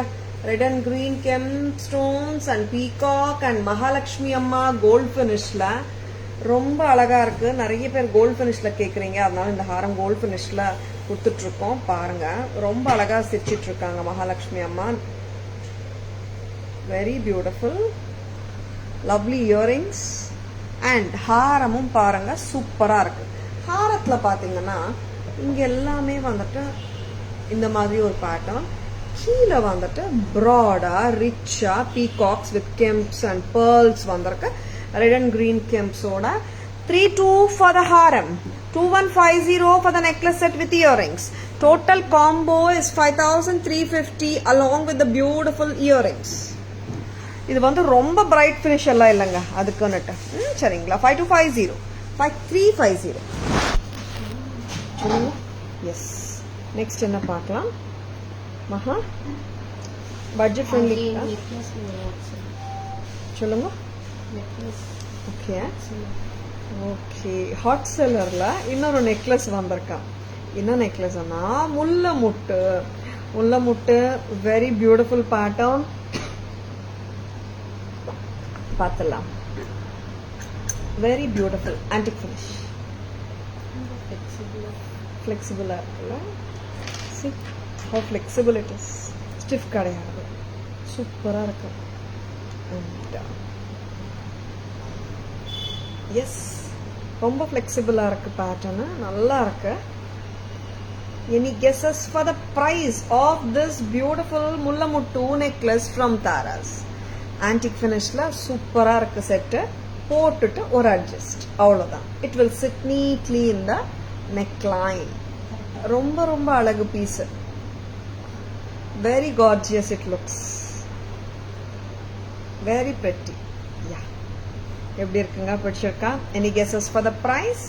red and green kemp stones and peacock and Mahalakshmi அம்மா gold finishல ரொம்ப அழகா இருக்கு. நிறைய பேர் கோல்ட் ஃபினிஷ்ல கேக்குறீங்க, அதனால இந்த ஹாரம் கோல்ட் ஃபினிஷ்ல கொடுத்துட்டு இருக்கோம். பாருங்க, ரொம்ப அழகா சிரிச்சிட்டு இருக்காங்க மகாலட்சுமி அம்மா. Very beautiful lovely earrings and ஹாரமும் பாருங்க சூப்பரா இருக்கு. ஹாரத்துல பாத்தீங்கன்னா இங்க எல்லாமே வந்துட்டு இந்த மாதிரி ஒரு பேட்டர்ன், கீழே வந்துட்டு ப்ராடா ரிச்சா peacocks with kemps and pearls வந்திருக்கு. ரெட் அண்ட் கிரீன் கெம்ப்ஸோட 32 for the haram, 2150 for the necklace set with earrings. Total combo is 5350 along with the beautiful earrings. இது வந்து ரொம்ப பிரைட் ஃபினிஷ் எல்லாம் இல்லைங்க, அதுக்குன்னுட்டு சரிங்களா. 5250, 5350. எஸ், நெக்ஸ்ட் என்ன பார்க்கலாம் மகா? பட்ஜெட் ஃப்ரெண்ட்லி சொல்லுங்க. ஓகே ஓகே, ஹாட் செல்லர்ல இன்னொரு நெக்லஸ் வந்திருக்கான். என்ன நெக்லஸ்னா முல்லை முட்டு வெரி பியூட்டிஃபுல் பேட்டர்ன். பார்த்தலாம், வெரி பியூட்டிஃபுல் ஆன்டிக் ஃபினிஷ். ஃப்ளெக்சிபிளா இருக்குல்ல, see how flexible it is. Stiff கிடையாது, சூப்பரா இருக்கு. எஸ், ரொம்ப ஃப்ளெக்சிபிளா இருக்கு பேட்டர்னு, நல்லா இருக்கு. Any guesses for the price of this beautiful Mullai necklace from Taras? Antique finishல சூப்பரா இருக்கு செட்டு. போட்டுட்டு ஒரு அட்ஜஸ்ட், அவ்வளோதான். It will sit neatly in the neck line. ரொம்ப ரொம்ப அழகு piece. Very gorgeous it looks. Very pretty. Yeah, எப்படி இருக்குங்க? பிடிச்சிருக்கா? Any guesses for the price?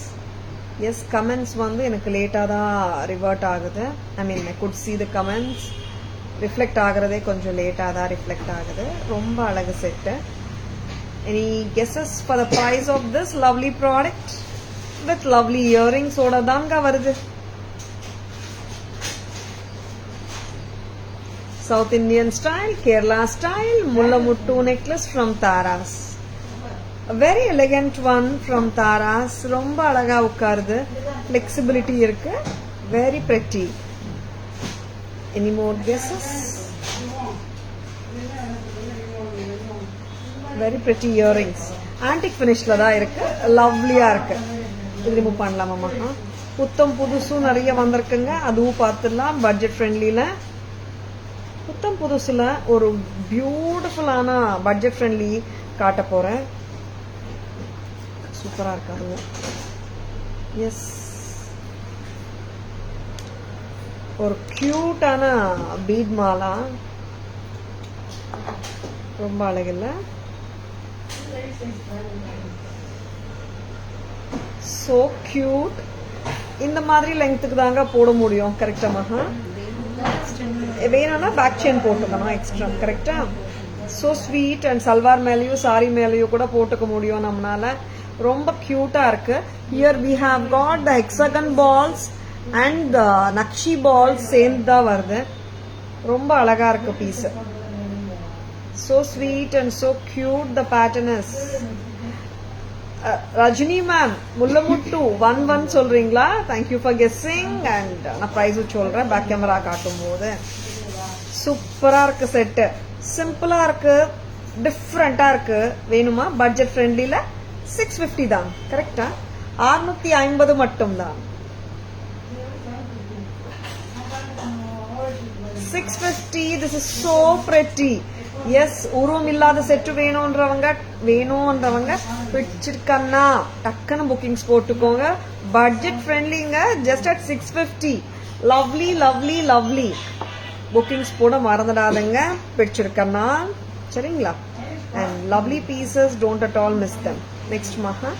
Yes, comments வந்து எனக்கு லேட்டாக தான் ரிவர்ட் ஆகுது. I mean I could see the comments. Reflect ஆகுறதே கொஞ்சம் லேட்டாக தான் ரிஃப்ளெக்ட் ஆகுது. ரொம்ப அழகு set. Any guesses for the price of this lovely product with lovely இயரிங்ஸோட தாங்க வருது. South Indian style, Kerala style, Mullamuttu necklace from Taras. A very elegant one from Taras. ரொம்ப அழகா உட்காருது. Flexibility இருக்கு. Very pretty. Any more guesses? Very pretty earrings. Antique finishல தான் இருக்கு. லவ்லியா இருக்கு. இது ரிமூவ் பண்ணலாமா? புத்தம் புதுசும் நிறைய வந்திருக்குங்க. அதுவும் பார்த்துடலாம். பட்ஜெட் ஃப்ரெண்ட்லியில புத்தம் புதுசுல ஒரு பியூட்டிஃபுல்லான பட்ஜெட் ஃப்ரெண்ட்லி காட்ட போறேன். சூப்பரா இருக்காது. எஸ், ஒரு கியூட்டான பீட் மாலா. ரொம்ப அழகில்ல? So cute. இந்த மாதிரி லெங்க்த்துக்கு தாங்க போட முடியும். கரெக்டா மகா? வேணும்னா பேக் செயின் போட்டுக்கணும் எக்ஸ்ட்ரா. கரெக்டா? So sweet. அண்ட் சல்வார் மேலேயும் சாரி மேலேயும் கூட போட்டுக்க முடியும் நம்மளால. ரொம்ப கியூட்டா இருக்கு. Here we have got the hexagon balls and the nakshi balls சேர்ந்து தான் வருது. ரொம்ப அழகா இருக்கு பீஸ். So sweet and so cute. The pattern is Rajini ma'am முல்லமுட்டு 1-1 சொல்றீங்களா? Thank you for guessing. அண்ட் நான் ப்ரைஸும் சொல்றேன் பேக் கேமரா காட்டும் போது. சூப்பரா இருக்கு செட்டு. சிம்பிளா இருக்கு, டிஃப்ரெண்டா இருக்கு. வேணுமா? பட்ஜெட் ஃப்ரெண்ட்லில 650 தான். கரெக்டா? 650 மட்டும் தான். 650. This is so pretty. Yes, உருவம் இல்லாத செட்டு வேணும்ன்றவங்க பிடிச்சிருக்கன்னா டக்குன்னு புக்கிங்ஸ் போட்டுக்கோங்க. பட்ஜெட் ஃப்ரெண்ட்லிங்க. Just at 650. Lovely lovely lovely. Bookings போட மறந்துடாதுங்க பிடிச்சிருக்கன்னா. சரிங்களா? And lovely pieces, don't at all miss them. Next Maha,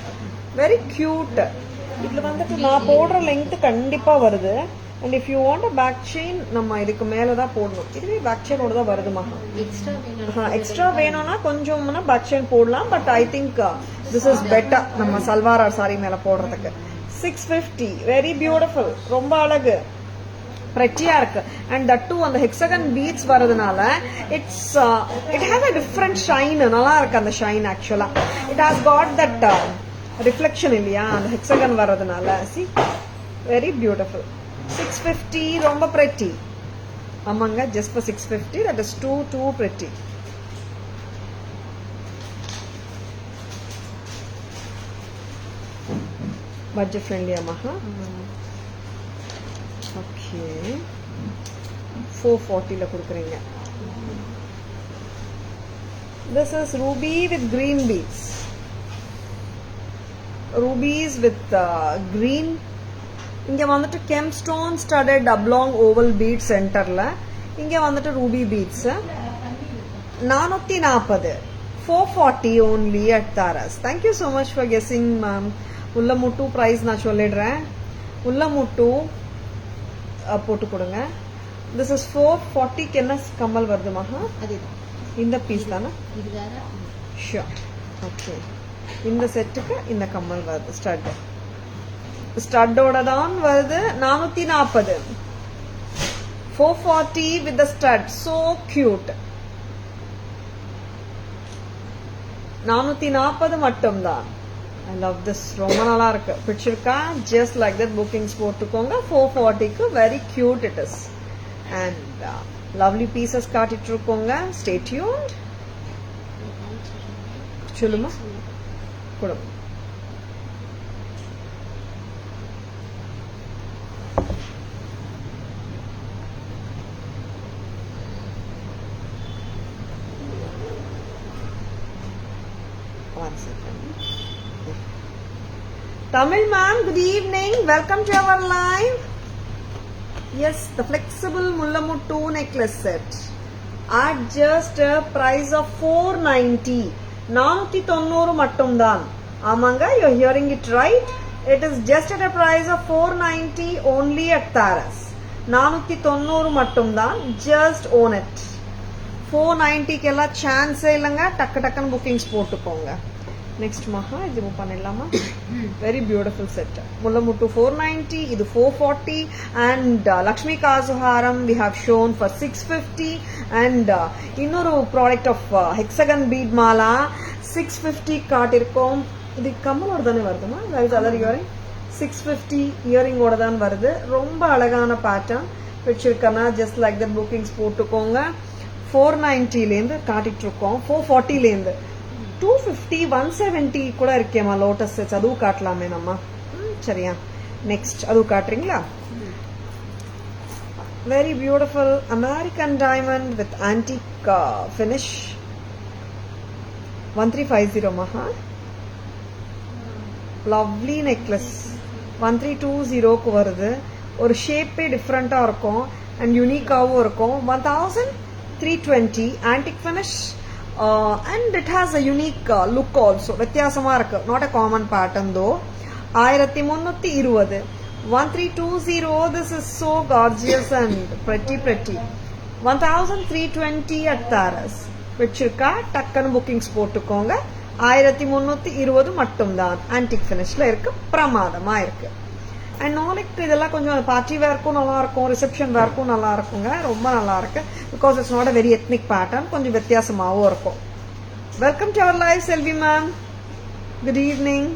very cute. இதுல வந்துட்டு நான் போடுற லெங்க் கண்டிப்பா வருது. And if you want a back chain, நம்ம இதுக்கு மேலதான் போடணும். இதுவே பேக் செயினோட தான் வருதுமா. எக்ஸ்ட்ரா வேணும்னா கொஞ்சம்னா பேக் செயின் போடலாம். But I think this is better நம்ம சல்வார் ஆர் சாரி மேல போடுறதுக்கு. 650. Very beautiful. ரொம்ப அழகு, பிரெட்டியா இருக்கு. அண்ட் தட் டூ அந்த ஹெக்ஸகன் பீட்ஸ் வரதுனால it has a different shine. நல்லா இருக்கு அந்த ஷைன். ஆக்சுவலா it has got that reflection இல்லையா அந்த ஹெக்ஸகன் வர்றதுனால. C, very beautiful. 650. ரொம்ப pretty. ஆமாங்க, just for 650. that is too pretty. budget friendly amaha. Okay, 440 la kudukreenga. This is ruby with green beads. Rubies with green. இங்க வந்துட்டு kemp stone studded oblong oval bead சென்டர்ல. இங்க வந்துட்டு ruby beads. 440. 440 only at Taras. Thank you so much for guessing, ma'am. முல்லமுட்டு பிரைஸ் நான் சொல்லிடுறேன். முல்லமுட்டு போட்டு கொடுங்க. This is 440. என்ன கம்மல் வருது மகா? இந்த பீஸ் தானே? ஷூர். ஓகே, இந்த செட்டுக்கு இந்த கம்மல் வருது. ஸ்டட்டோட தான் வருது. 440. 440 with the stud. So cute. 440 மட்டும் தான். I love this. ரொம்ப நல்லா இருக்கு. பிடிச்சிருக்கா? Just like that bookings போட்டுக்கோங்க. 440க்கு very cute it is. And lovely pieces காட்டிட்டு இருக்கோங்க. Stay tuned. சொல்லுமா? கொடுங்க. One second. Tamil ma'am, good evening. Welcome to our live. Yes, the flexible Mullamuttu necklace set at just a price of 490. 490 mattumdan. Amanga, you're hearing it right. It is just at a price of 490 only at Taras. 490 mattumdan. Just own it. 490 kella chance illanga takku takkanu bookings போட்டுக்கோங்க. Next maha இது மூவ் பண்ணிடலாமா? Very beautiful set. Mullamuttu 490, இது 440 and Lakshmi Kasuharam we have shown for 650 and இன்னொரு product of hexagon bead mala 650 காட்டிருக்கோம். இது கம்மலோட தானே வருதுமா? There is other earring 650 earring ஓட தான் வருது. ரொம்ப அழகான pattern வெச்சிருக்கனா just like that bookings போட்டுக்கோங்க. 490 லேந்து காட்டிட்டு இருக்கோம். 440 லேந்து 250 170 கூட இருக்கேமா லோட்டஸ் செட்ஸ் அதுவும் காட்டலாமே நம்ம. சரியா? நெக்ஸ்ட் அதுவும் காட்டுறீங்களா? Very beautiful American diamond with antique finish 1350 Maha. Lovely necklace 1320க்கு வருது. ஒரு ஷேப்பே டிஃப்ரெண்டா இருக்கும் அண்ட் யூனிக்காவும் இருக்கும். 1320 antique finish and it has a unique look also. வித்தியாசமா இருக்கு. Not a common pattern though. 1320 1320. This is so gorgeous and pretty. 1320 at Taras. வச்சிருக்கா டக்கன் bookings போட்டுக்கோங்க. 1320 மட்டும்தான். ஆன்டிக் ஃபினிஷ்ல இருக்கு. பிரமாதமா இருக்கு. அண்ட் நாளைக்கு இதெல்லாம் கொஞ்சம் பார்ட்டி வேர்க்கும் நல்லா இருக்கும், ரிசப்ஷன் வேர்க்கும் நல்லா இருக்குங்க. ரொம்ப நல்லா இருக்கு. Because it's not a very ethnic pattern. கொஞ்சம் வித்தியாசமாகவும் இருக்கும். Welcome to our live Selvi ma'am. Good evening.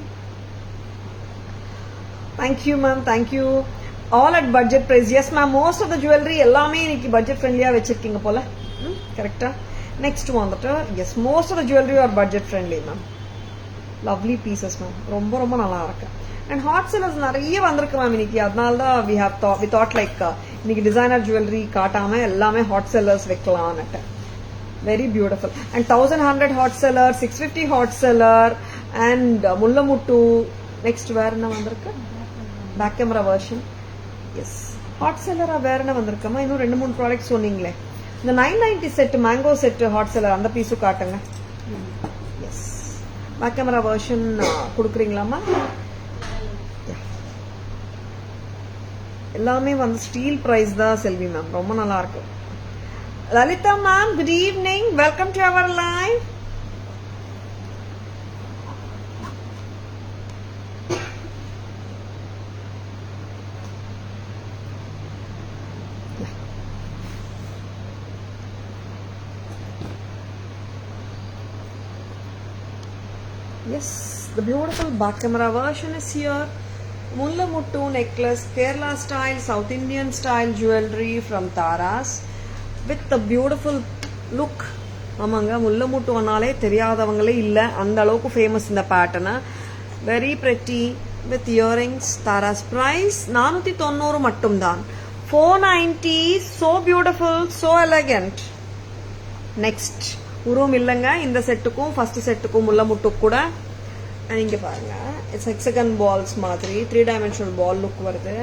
Thank you ma'am, thank you. All at budget price. Yes ma'am, most of the jewellery எல்லாமே இன்னைக்கு பட்ஜெட் ஃப்ரெண்ட்லியா வச்சிருக்கீங்க போல. கரெக்டா? நெக்ஸ்ட் வந்துட்டு yes, most of the jewellery are budget friendly ma'am. Lovely pieces ma'am. ரொம்ப ரொம்ப நல்லா இருக்கு. அண்ட் ஹாட் செல்லர்ஸ் நிறைய வந்திருக்கு மேம் இன்னைக்கு. அதனால தான் வி தாட் லைக் இன்னைக்கு டிசைனர் ஜுவல்லரி காட்டாம எல்லாமே ஹாட் செல்லர்ஸ் வைக்கலாம்னுட்டு. Very beautiful. And 1100 hot seller, 650 hot seller and முல்லமுட்டு. நெக்ஸ்ட் வேற என்ன வந்திருக்கு? Back camera version. Yes, hot செல்லரா வேற என்ன வந்திருக்கமா? இன்னும் 2-3 ப்ராடக்ட் சொன்னீங்களே. இந்த 990 set mango set hot seller அந்த பீஸும் காட்டுங்க. எஸ், பேக் கேமரா வெர்ஷன் கொடுக்குறீங்களாமா? எல்லாமே வந்து ஸ்டீல் பிரைஸ் தான் செல்வி மேம். ரொம்ப நல்லா இருக்கு. Lalitha ma'am, good evening. Welcome to our live. Yes, the beautiful back camera version is here. Mullamuttu necklace, Kerala style, South Indian style jewelry from Taras with the beautiful look. ஆமாங்க, முல்லமுட்டு ஆனாலே தெரியாதவங்களே இல்லை. அந்த அளவுக்கு ஃபேமஸ் இந்த pattern. Very pretty with earrings. Taras price 490 மட்டும்தான். 490. so beautiful, so elegant. நெக்ஸ்ட் உருவம் இல்லைங்க இந்த செட்டுக்கும் ஃபர்ஸ்ட் செட்டுக்கும் முல்லமுட்டு கூட. இங்க பாருங்க, இட்ஸ் ஹெக்ஸகன் பால்ஸ் மாதிரி 3 டைமென்ஷனல் பால் லுக் வருது.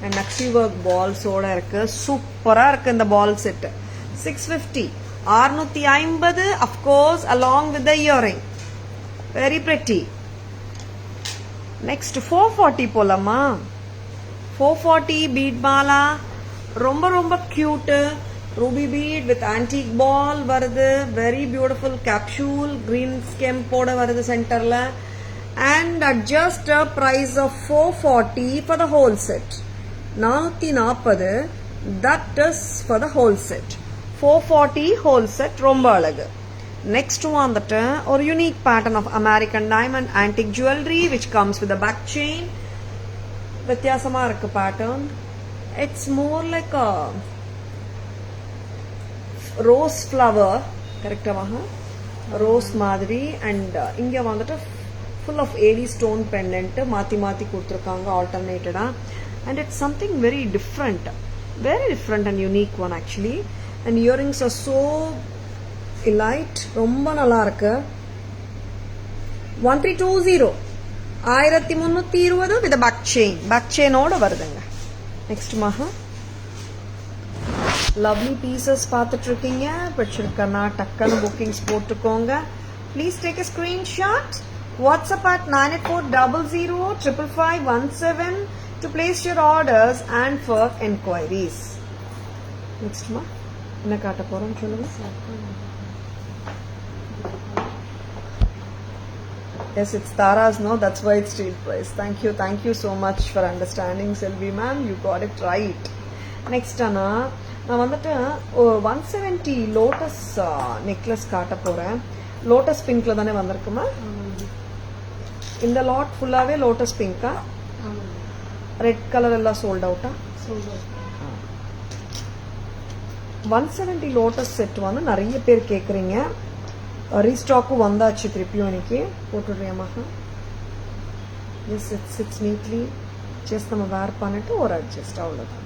அண்ட் நக்ஷி ஒர்க் பால்ஸோட இருக்கு. சூப்பரா இருக்கு இந்த ball set. 650. 650 of course along with the earring. Very pretty. Next 440 போலாமா? 440 பீட் மாலா. ரொம்ப ரொம்ப cute. Ruby bead with antique ball வருது. வெரி பியூட்டிஃபுல் கேப்சூல் கிரீன் ஸ்கெம்போட வருது சென்டர்ல. And at just a price of 440 for the whole set. 440. That is for the whole set. 440 whole set. ரொம்ப அழகு. Next வந்துட்டு ஒரு unique pattern of American diamond antique jewelry which comes with a back chain. வித்தியாசமா இருக்கு pattern. It's more like a rose flower. கரெக்டாக ரோஸ் மாதிரி. அண்ட் இங்க வந்துட்டு full of AD stone pendant மாத்தி கொடுத்திருக்காங்க ஆல்டர்னேட்டடா. and it's something very different and unique one actually. and earrings are so elite. ரொம்ப நல்லா இருக்கு. 1320. 1320 with a back chain ஓட வருதுங்க. நெக்ஸ்ட் மகா லவ்லி பீசஸ் பார்த்துட்டு இருக்கீங்க. பிடிச்சிருக்கனா டக்குன்னு புக்கிங்ஸ் போட்டுக்கோங்க. Please take a screenshot. WhatsApp at 9840055517 to place your orders and for enquiries. Next மா என்ன காட்ட போறோம் சொல்லுங்க. Yes, it's Tara's, no? That's why it's steal price. Thank you so much for understanding, Selvi ma'am. You got it right. Next, Anna, நான் வந்துட்டு 170 லோட்டஸ் நெக்லஸ் காட்ட போறேன். லோட்டஸ் பிங்க்ல தானே வந்திருக்குமா? இந்த லாட் ஃபுல்லாவே லோட்டஸ் பிங்கா? ரெட் கலர் எல்லாம் சோல்ட் அவுட்டா? 170 லோட்டஸ் செட் வந்து நிறைய பேர் கேக்குறீங்க. ரீஸ்டாக்கும் வந்தாச்சு திருப்பியும் இன்னைக்கு போட்டுடுறியமாக. Yes it sits neatly. Just நம்ம வேர் பண்ணிட்டு ஒரு அட்ஜஸ்ட் அவ்வளோதான்.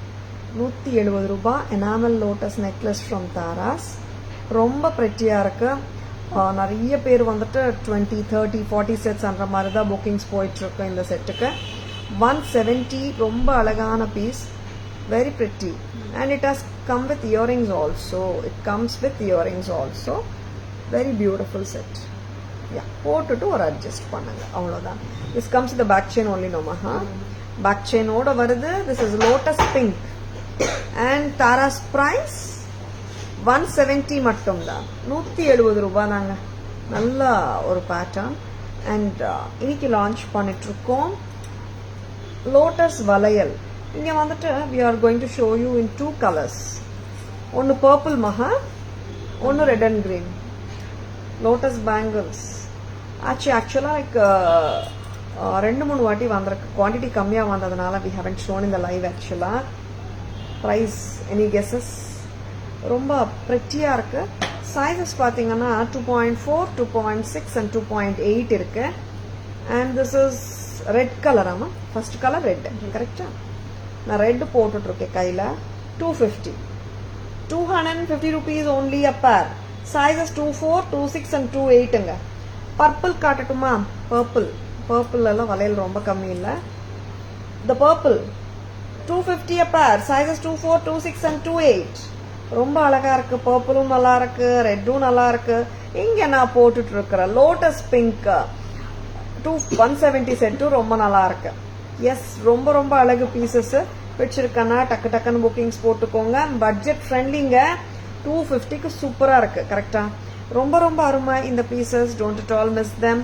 170 ரூபாய் enamel lotus necklace from Tara's. ரொம்ப ப்ரெட்டியாக இருக்கு. நிறைய பேர் வந்துட்டு 20, 30, 40 செட்ஸ் அந்த மாதிரி தான் புக்கிங்ஸ் போயிட்டுருக்கு இந்த செட்டுக்கு. 170 ரொம்ப அழகான piece. Very pretty. And it has come with earrings also. It comes with earrings also. Very beautiful set. Yeah போட்டுட்டு ஒரு அட்ஜஸ்ட் பண்ணுங்க அவ்வளோதான். This comes the back chain only நோமஹா. பேக் செயினோட வருது. This is lotus pink and Tara's price 170 மட்டும்தான். 170 ரூபாய் தாங்க. நல்ல ஒரு பேட்டர்ன். அண்ட் இன்னைக்கு லான்ச் பண்ணிட்டு இருக்கோம் லோட்டஸ் வளையல். இங்க வந்துட்டு we are going to show you in 2 colors. ஒன்னு பர்பிள் மகா, ஒன்னு red and green. Lotus bangles ஆக்சுவலா லைக் 2-3 வாட்டி வந்திருக்கு. குவான்டிட்டி கம்மியா வந்ததுனால we haven't shown in the live actually. price any guesses? ரொம்ப ப்ரெட்டியா இருக்கு. சைஸஸ் பாத்தீங்கன்னா 2.4, 2.6 and 2.8 இருக்கு. and this is red colour. ஆமா ஃபர்ஸ்ட் கலர் ரெட். கரெக்டா? நான் ரெட் போட்டுட்டு இருக்கேன் கையில. 250 rupees only a pair. Sizes 24, 26 and 28ங்க. Purple காட்டட்டுமா? Purple எல்லாம் வளையல் ரொம்ப கம்மி இல்ல. the purple 250 a pair. Sizes 24, 26 and 28. ரொம்ப அழகா இருக்கு. பர்பிளும் நல்லா இருக்கு, ரெட்டும் நல்லா இருக்கு. இங்க நான் போட்டுட்டு இருக்கிற லோட்டஸ் பிங்க் 170 செட்டும் ரொம்ப நல்லா இருக்கு. எஸ் ரொம்ப ரொம்ப அழகு பீசஸ். பிடிச்சிருக்கனா டக்கு டக்குன்னு புக்கிங்ஸ் போட்டுக்கோங்க. பட்ஜெட் ஃப்ரெண்ட்லிங்க. 250க்கு சூப்பரா இருக்கு. கரெக்டா? ரொம்ப ரொம்ப அருமை இந்த pieces. Don't at all miss them.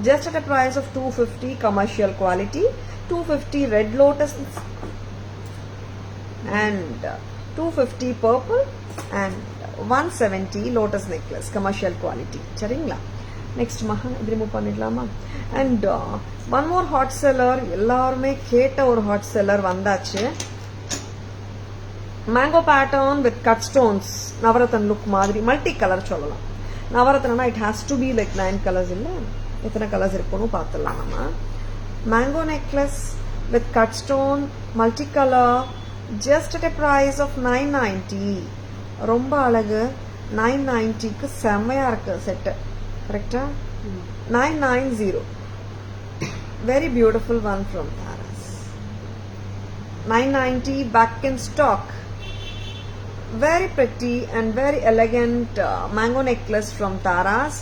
Just at a price of 250 commercial quality. 250 red lotus and 250 purple and 170 lotus necklace commercial quality. சரிங்களா? நெக்ஸ்ட் மகா இது ரிமூவ் பண்ணிடலாமா? And one more hot seller. எல்லாருமே கேட்ட ஒரு ஹாட் செல்லர் வந்தாச்சு. Mango pattern with cut stones. Navratan look மாதிரி மல்டி கலர் சொல்லலாம். Navratna it has to be like 9 colours இல்ல. எத்தனை கலர்ஸ் இருக்குன்னு பார்த்துடலாம் நம்ம. Mango necklace with cut stone multi colour just at a price of 990. ரொம்ப அழகு. 990க்கு செம்மையா இருக்கு செட்டு. கரெக்டா? 990. very beautiful one from Taras. 990 back in stock. Very pretty and very elegant mango necklace from Taras.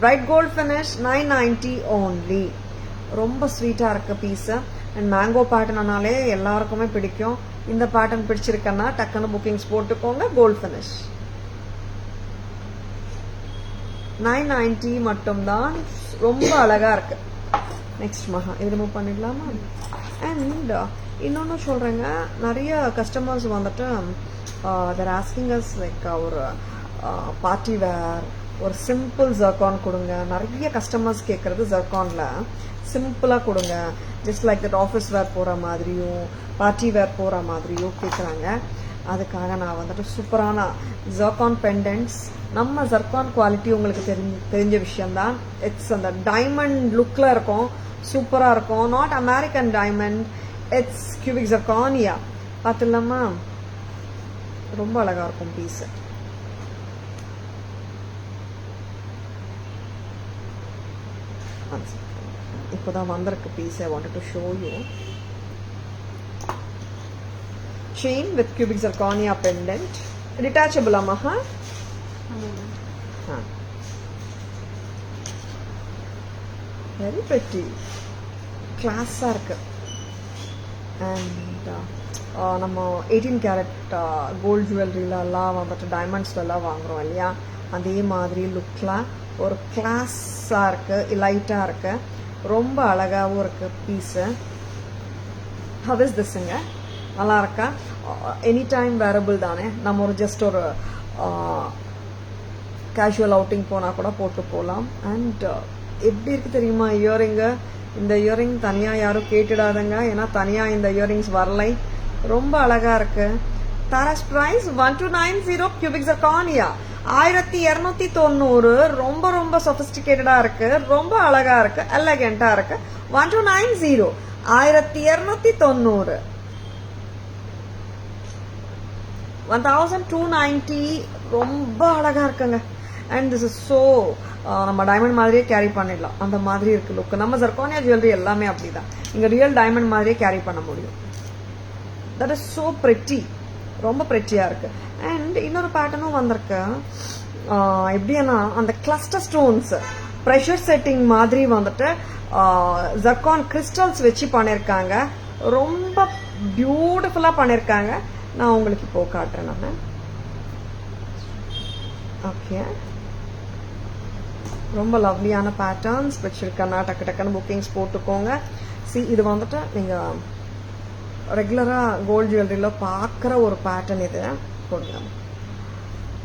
Bright gold finish. 990 only. ரொம்ப ஸ்வீட்டா இருக்க பீஸ். அண்ட் மேங்கோ பேட்டர்னாலே எல்லாருக்குமே பிடிக்கும். இந்த பேட்டர்ன் பிடிச்சிருக்கன்னா டக்குன்னு புக்கிங்ஸ் போட்டுக்கோங்க. கோல்ட் ஃபினிஷ் 990 மட்டும்தான். ரொம்ப அழகா இருக்கு. நெக்ஸ்ட் மகா இது ரிமூவ் பண்ணிடலாமா? அண்ட் இன்னொன்னு சொல்றேங்க, நிறைய கஸ்டமர்ஸ் வந்துட்டு they're asking us like ஒரு பார்ட்டி வேர் ஒரு சிம்பிள் ஜர்கான் கொடுங்க. நிறைய கஸ்டமர்ஸ் கேட்கறது ஜர்கான்ல சிம்பிளா கொடுங்க. Just like that office wear போற மாதிரியும் பார்ட்டி வேர் போற மாதிரியும் கேட்குறாங்க. அதுக்காக நான் வந்துட்டு சூப்பரான ஜர்கான் பெண்டன்ட்ஸ். நம்ம ஜர்கான் குவாலிட்டி உங்களுக்கு தெரிஞ்ச விஷயம்தான். இட்ஸ் அந்த டைமண்ட் லுக்ல இருக்கும். சூப்பரா இருக்கும். Not American diamond, it's cubic zirconia. பார்த்துலாமா? ரொம்ப அழகா இருக்கும் பீஸ். இப்போ தான் வந்திருக்கு piece. I wanted to show you. Chain with cubic zirconia pendant. Detachable amaha. Very pretty. Class இருக்கு. And நம்ம 18 கேரட் கோல்ட் ஜுவல்லரிலலாம் வந்துட்டு டைமண்ட்ஸ்லாம் வாங்குறோம் இல்லையா, அதே மாதிரி லுக்கில் ஒரு கிளாஸாக இருக்குது, லைட்டாக இருக்குது, ரொம்ப அழகாகவும் இருக்குது பீஸு. ஹவ் இஸ் திஸ்ஸுங்க, நல்லா இருக்கா? எனி டைம் வேரபிள் தானே, நம்ம ஒரு ஜஸ்ட் ஒரு கேஷுவல் அவுட்டிங் போனால் கூட போட்டு போகலாம். அண்ட் எப்படி இருக்குது தெரியுமா இயரிங்கு? இந்த இயரிங் தனியாக யாரும் கேட்டுடாதங்க, ஏன்னா தனியாக இந்த இயரிங்ஸ் வரலை. ரொம்ப அழகாக இருக்குது. Taras price 1290 cubic zirconia, 1290. ரொம்ப ரொம்ப சொபிஸ்டிகேட்டடாக இருக்குது, ரொம்ப அழகாக இருக்குது, எலகெண்ட்டாக இருக்குது. 1290, 1290. 1290 ரொம்ப அழகா இருக்குங்க. அண்ட் திஸ் இஸ் ஸோ நம்ம டைமண்ட் மாதிரியே கேரி பண்ணிடலாம், அந்த மாதிரி இருக்கு லுக். நம்ம ஜர்கோனியா ஜுவல்லரி எல்லாமே அப்படிதான், இங்க ரியல் டைமண்ட் மாதிரியே கேரி பண்ண முடியும். தட் இஸ் ஸோ பிரிட்டி, ரொம்ப பிரிட்டியா இருக்கு. அண்ட் இன்னொரு பேட்டர்னும் வந்திருக்கு. எப்படின்னா அந்த கிளஸ்டர் ஸ்டோன்ஸ் ப்ரெஷர் செட்டிங் மாதிரி வந்துட்டு ஜர்கான் கிறிஸ்டல்ஸ் வச்சு பண்ணியிருக்காங்க. ரொம்ப பியூட்டிஃபுல்லா பண்ணியிருக்காங்க. நான் உங்களுக்கு இப்போ காட்டுறேன். நான் ஓகே, ரொம்ப லவ்லியான பேட்டர்ன்ஸ் வச்சிருக்கேன்னா டக்கு டக்குன்னு புக்கிங்ஸ் போட்டுக்கோங்க. இது வந்துட்டு நீங்கள் ரெகுலராக கோல்ட் ஜுவல்லரியில் பார்க்குற ஒரு பேட்டர்ன். இது போடுங்க.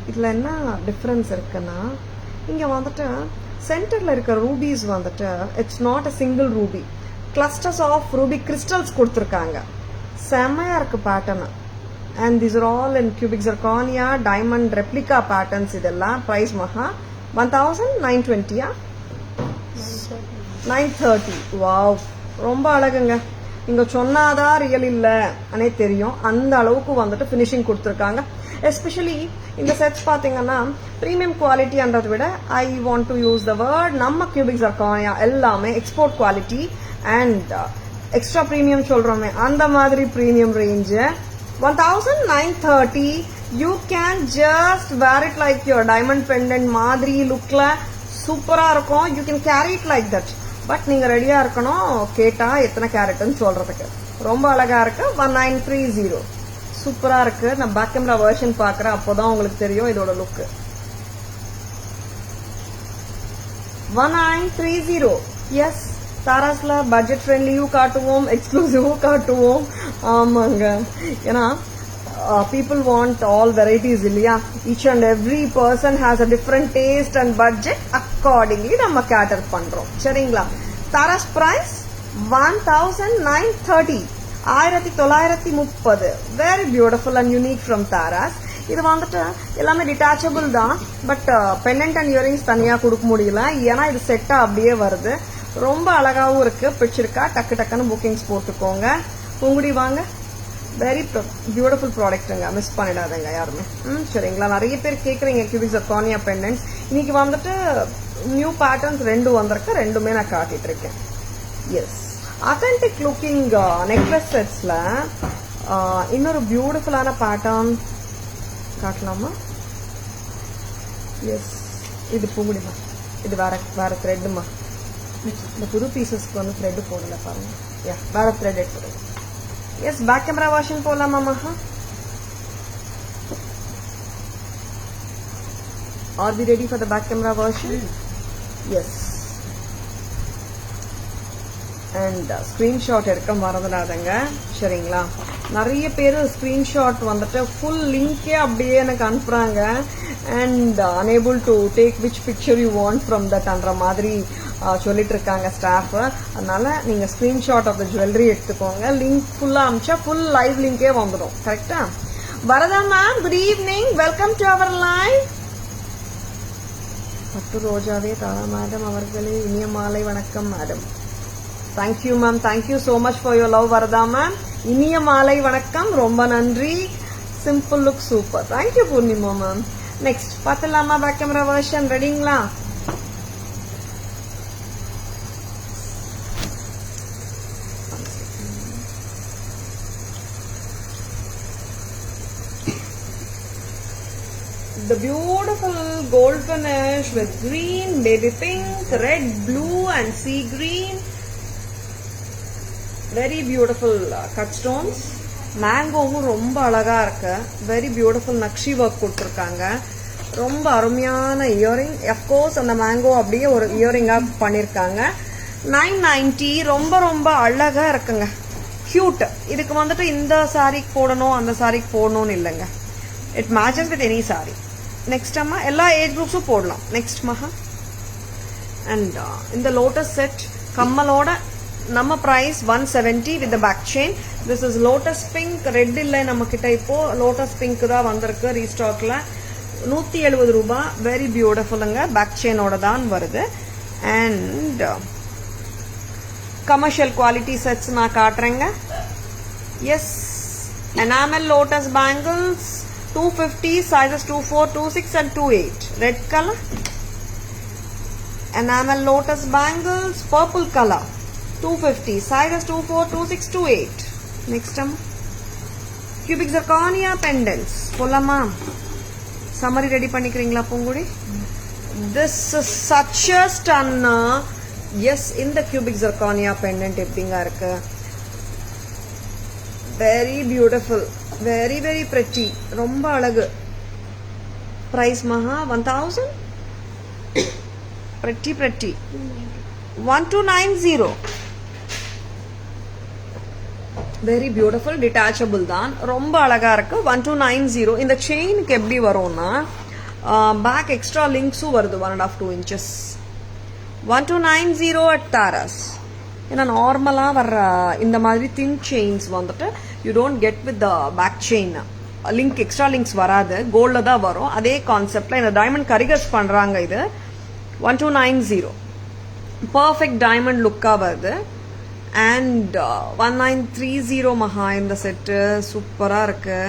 இதில் என்ன டிஃப்ரென்ஸ் இருக்குன்னா, இங்கே வந்துட்டு சென்டரில் இருக்க ரூபீஸ் வந்துட்டு it's not a single ruby, clusters of ruby crystals கொடுத்துருக்காங்க. செம்மையாக இருக்கு pattern. And these are all in cubic zirconia diamond replica patterns. இதெல்லாம் price மகா 1920 930. வாவ், ரொம்ப அழகுங்க. நீங்க சொன்னாதான் ரியல் இல்ல அனே தெரியும், அந்த அளவுக்கு வந்துட்டு ஃபினிஷிங் கொடுத்துருக்காங்க. எஸ்பெஷலி இந்த செட்ஸ் பாத்தீங்கன்னா பிரீமியம் குவாலிட்டின்றதை விட I want to use the word, நம்ம cubic zirconia எல்லாமே export quality and extra premium சொல்றோமே, அந்த மாதிரி premium range. 1930. You can just wear it like your diamond pendant மாதிரி லுக்ல சூப்பரா இருக்கும். You can carry it like that. But நீங்க ரெடியா இருக்கணும் கேட்டா எத்தனை கேரட்னு சொல்றதுக்கு. ரொம்ப அழகா இருக்கு. 1930 சூப்பரா இருக்கு. நான் பேக் கேமரா வெர்ஷன் பாக்குறேன், அப்போதான் உங்களுக்கு தெரியும் இதோட லுக். 1930. எஸ், தாராஸ்ல பட்ஜெட் ஃப்ரெண்ட்லியும் காட்டுவோம், எக்ஸ்க்ளூசிவும் காட்டுவோம். ஆமாங்க, ஏன்னா people want all varieties இல்லையா. each and every person has a different taste and budget, accordingly நம்ம cater பண்றோம். சரிங்களா? Taras price 1930, 1930. very beautiful and unique from Taras. இது வந்துட்டு எல்லாமே டிட்டாச்சபிள் தான், பட் பெண்டன்ட் அண்ட் இயரிங்ஸ் தனியா கொடுக்க முடியல, ஏன்னா இது செட்டா அப்படியே வருது. ரொம்ப அழகாவும் இருக்கு. பிடிச்சிருக்கா? டக்கு டக்குன்னு புக்கிங்ஸ் போட்டுக்கோங்க. பூங்குடி வாங்க. வெரி பியூட்டிஃபுல் ப்ராடக்ட்டுங்க, மிஸ் பண்ணிடாதீங்க யாருமே. சரிங்களா? நிறைய பேர் கேட்குறீங்க cubic zirconia pendants. இன்னைக்கு வந்துட்டு நியூ பேட்டர்ன்ஸ் 2 வந்திருக்கு, 2மே நான் காட்டிட்டு இருக்கேன். எஸ், அத்தன்டிக் லுக்கிங் நெக்லஸ் செட்ஸ்ல இன்னொரு பியூட்டிஃபுல்லான பேட்டர்ன் காட்டலாமா? எஸ், இது பூங்குடிமா, இது வேற த்ரெட்டுமா. இந்த புது பீசஸ்க்கு வந்து த்ரெட் போடல பாருங்க. யா, வேற த்ரெட் எடுத்துருங்க. எஸ், பேக் கேமரா வெர்ஷன் போலாமா? Are we ready for the back camera version? Yes. And screenshot எடுக்க மறந்துடாதங்க. சரிங்களா? நிறைய பேர் ஸ்கிரீன்ஷாட் வந்துட்டு ஃபுல் லிங்கே அப்படியே எனக்கு அனுப்புறாங்க. And unable to take which picture you want from that அன்ற மாதிரி சொல்லிட்டு இருக்காங்க ஸ்டாஃப். அதனால நீங்க ஸ்கிரீன்ஷாட் ஆஃப் த ஜுவல்லரி எடுத்துக்கோங்க. லிங்க் ஃபுல்லா அமிச்சா ஃபுல் லைவ் லிங்கே வந்துடும். கரெக்டா? Varadha ma'am, good evening, welcome to our live. பட்டு ரோஜாவே தாரா மேடம் அவர்களே, இனிய மாலை வணக்கம் madam. Thank you ma'am, thank you so much for your love Varadha ma'am. இனிய மாலை வணக்கம், ரொம்ப நன்றி. Simple look super. Thank you Poornima ma'am. Next பார்த்துலாமா? பேக் கேமரா வெர்ஷன் ரெடிங்களா? The beautiful gold finish with green, baby pink, red, blue and sea green. Very beautiful cut stones. மேங்கோவும் ரொம்ப அழகா இருக்கு. Very beautiful நக்ஷி ஒர்க் கொடுத்துருக்காங்க. ரொம்ப அருமையான இயரிங். அஃப்கோர்ஸ் அந்த மேங்கோ அப்படியே ஒரு இயரிங்கா பண்ணியிருக்காங்க. 990 ரொம்ப ரொம்ப அழகா இருக்குங்க. கியூட். இதுக்கு வந்துட்டு இந்த சாரிக்கு போடணும் அந்த சாரிக்கு போடணும்னு இல்லைங்க. It matches with any sorry. Next அம்மா எல்லா ஏஜ் குரூப்ஸும் போடலாம். நெக்ஸ்ட் மகா அண்ட் இந்த லோட்டஸ் செட் கம்மலோட நம்ம price 170 with back chain. This is lotus pink. Red இல்லை நம்ம கிட்ட இப்போ லோட்டஸ் பிங்க் தான் வந்திருக்கு ரீஸ்டாக்ல. 170 ரூபாய். வெரி பியூட்டிஃபுல்லுங்க. பேக் செயினோட தான் வருது. அண்ட் கமர்ஷியல் குவாலிட்டி செட்ஸ் நான் காட்டுறேங்க. Yes, enamel lotus bangles 250, sizes 24, 26 and 28. Red color. Enamel lotus bangles, purple color 250, sizes 24, 26, 28. Next one. Cubic zirconia pendants. Polama. Summary ready பண்ணிக்கிறீங்களா Poongudi? This is such a stunner. Yes, in the cubic zirconia pendant எப்படிங்க இருக்கு? Very beautiful. Very very pretty. ரொம்ப அழகு. Price மகா 1000. Pretty. 1290. Very beautiful. Detachable தான். ரொம்ப அழகா இருக்கு. 1290. இந்த செயினுக்கு எப்படி வரும்னா பேக் எக்ஸ்ட்ரா லிங்க்ஸும் வருது 1.5 2 inches. 1290 at Taras. ஏன்னா நார்மலா வர்ற இந்த மாதிரி தின் செயின்ஸ் வந்துட்டு you don't get with the back chain. Link extra links வராது. கோல்ட்ல தான் வரும். அதே கான்செப்ட்ல இந்த டைமண்ட் கரிகர்ஸ் பண்றாங்க. இது 1290. பர்ஃபெக்ட் டைமண்ட் லுக்கா வருது. அண்ட் 1930 மகா இந்த செட்டு சூப்பரா இருக்கு.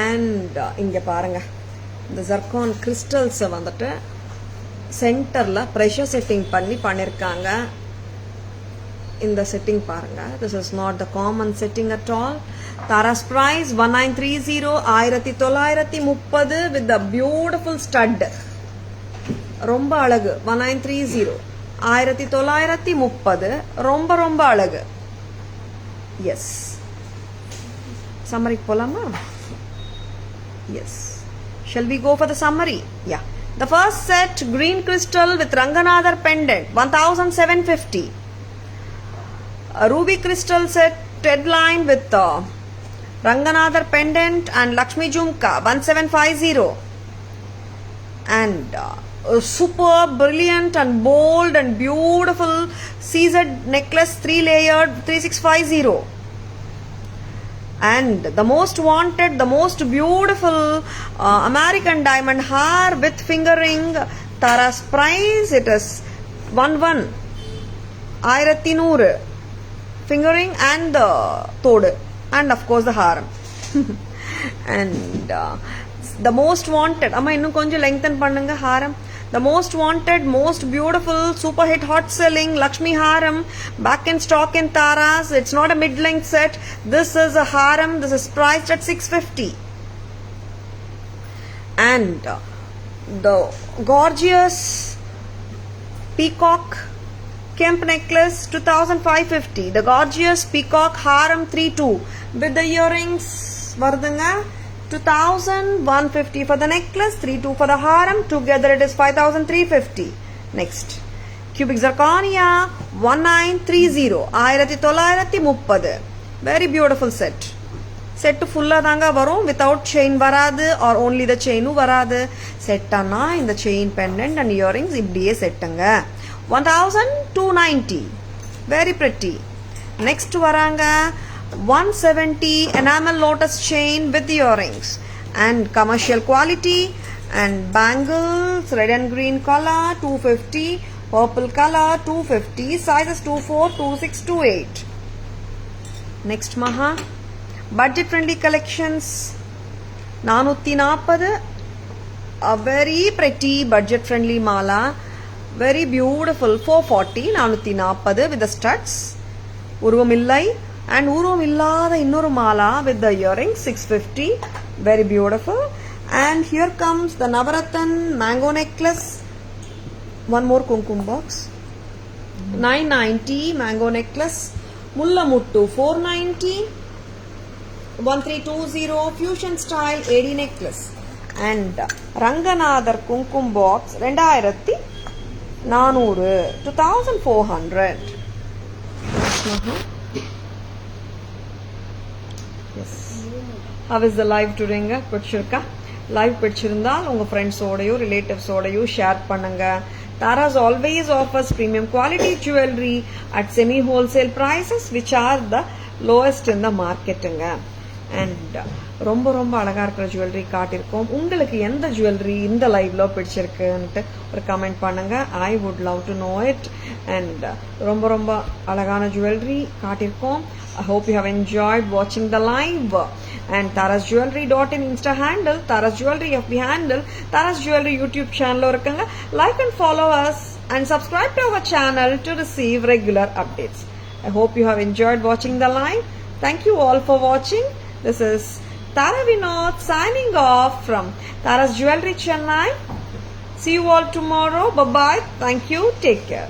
அண்ட் இங்க பாருங்க இந்த ஜர்கான் கிறிஸ்டல்ஸ் வந்துட்டு சென்டர்ல ப்ரெஷர் செட்டிங் பண்ணிருக்காங்க. இந்த செட்டிங் பாருங்க. This is not the common setting at all. Tara's price 1930, 1930 with the beautiful stud. ரொம்ப அழகு. 1930, 1930 ரொம்ப ரொம்ப அழகு. Yes. Summary போலாமா? Yes. Shall we go for the summary? Yeah. The first set, green crystal with Ranganatha pendant, 1750. A ruby crystal set, thread line with Ranganatha pendant and Lakshmi Jhumka, 1750. And super brilliant and bold and beautiful CZ necklace 3-layered, 3650. And the most wanted, the most beautiful American diamond hair with finger ring. Tara's price, it is 1100. Fingering and the thodu and of course the haram. And the most wanted, amma innum konjam lengthen pannunga haram. The most wanted, most beautiful, super hit, hot selling Lakshmi haram, back in stock in Taras. It's not a mid-length set. This is a haram. This is priced at 650. And the gorgeous peacock Kemp necklace 2550. The gorgeous peacock haram 3-2 with the earrings varudanga 2150 for the necklace, 3-2 for the haram. Together it is 5350. Next, cubic zirconia 1930, 1930. Very beautiful set. Set full தாங்க வரும். Without chain வராது or only the chain வராது. Set ஆனா இந்த chain pendant and earrings இப்படியே செட்டுங்க. 1290. Very pretty. Next varanga 170 enamel lotus chain with earrings and commercial quality and bangles red and green color 250, purple color 250, sizes 24, 26, 28. Next maha budget friendly collections 440. A very pretty budget friendly mala. Very beautiful 440, 440 with the studs. Urvam illai and urvam illada innoru mala with the earrings 650. Very beautiful. And here comes the Navaratan mango necklace. One more kumkum box. 990 mango necklace. Mulla Muttu 490. 1320 fusion style AD necklace. And Ranganadhar kumkum box 2400 2400. Yes. How is the live doing? பிடிச்சிருக்கா? லைவ் பிடிச்சிருந்தால் உங்க ஃப்ரெண்ட்ஸோடையோ ரிலேட்டிவ்ஸோடையோ ஷேர் பண்ணுங்க. Tara's always offers premium quality jewelry at semi wholesale prices which are the lowest in the marketing. And ரொம்ப ரொம்ப அழகா இருக்கிற ஜுவல்லரி காட்டியிருக்கோம். உங்களுக்கு எந்த ஜுவல்லரி இந்த லைவ்ல பிடிச்சிருக்குன்ட்டு ஒரு கமெண்ட் பண்ணுங்க. I would love to know it. And ரொம்ப ரொம்ப அழகான jewellery காட்டியிருக்கோம். I hope you have enjoyed watching the live. And Tara's Jewelry.in Insta handle, Tara's Jewelry FB handle, Tara's Jewelry YouTube channel irukanga. Like and follow us and subscribe to our channel to receive regular updates. I hope you have enjoyed watching the live. Thank you all for watching. This is Tara Vinod signing off from Tara's Jewelry Chennai. See you all tomorrow. Bye bye. Thank you. Take care.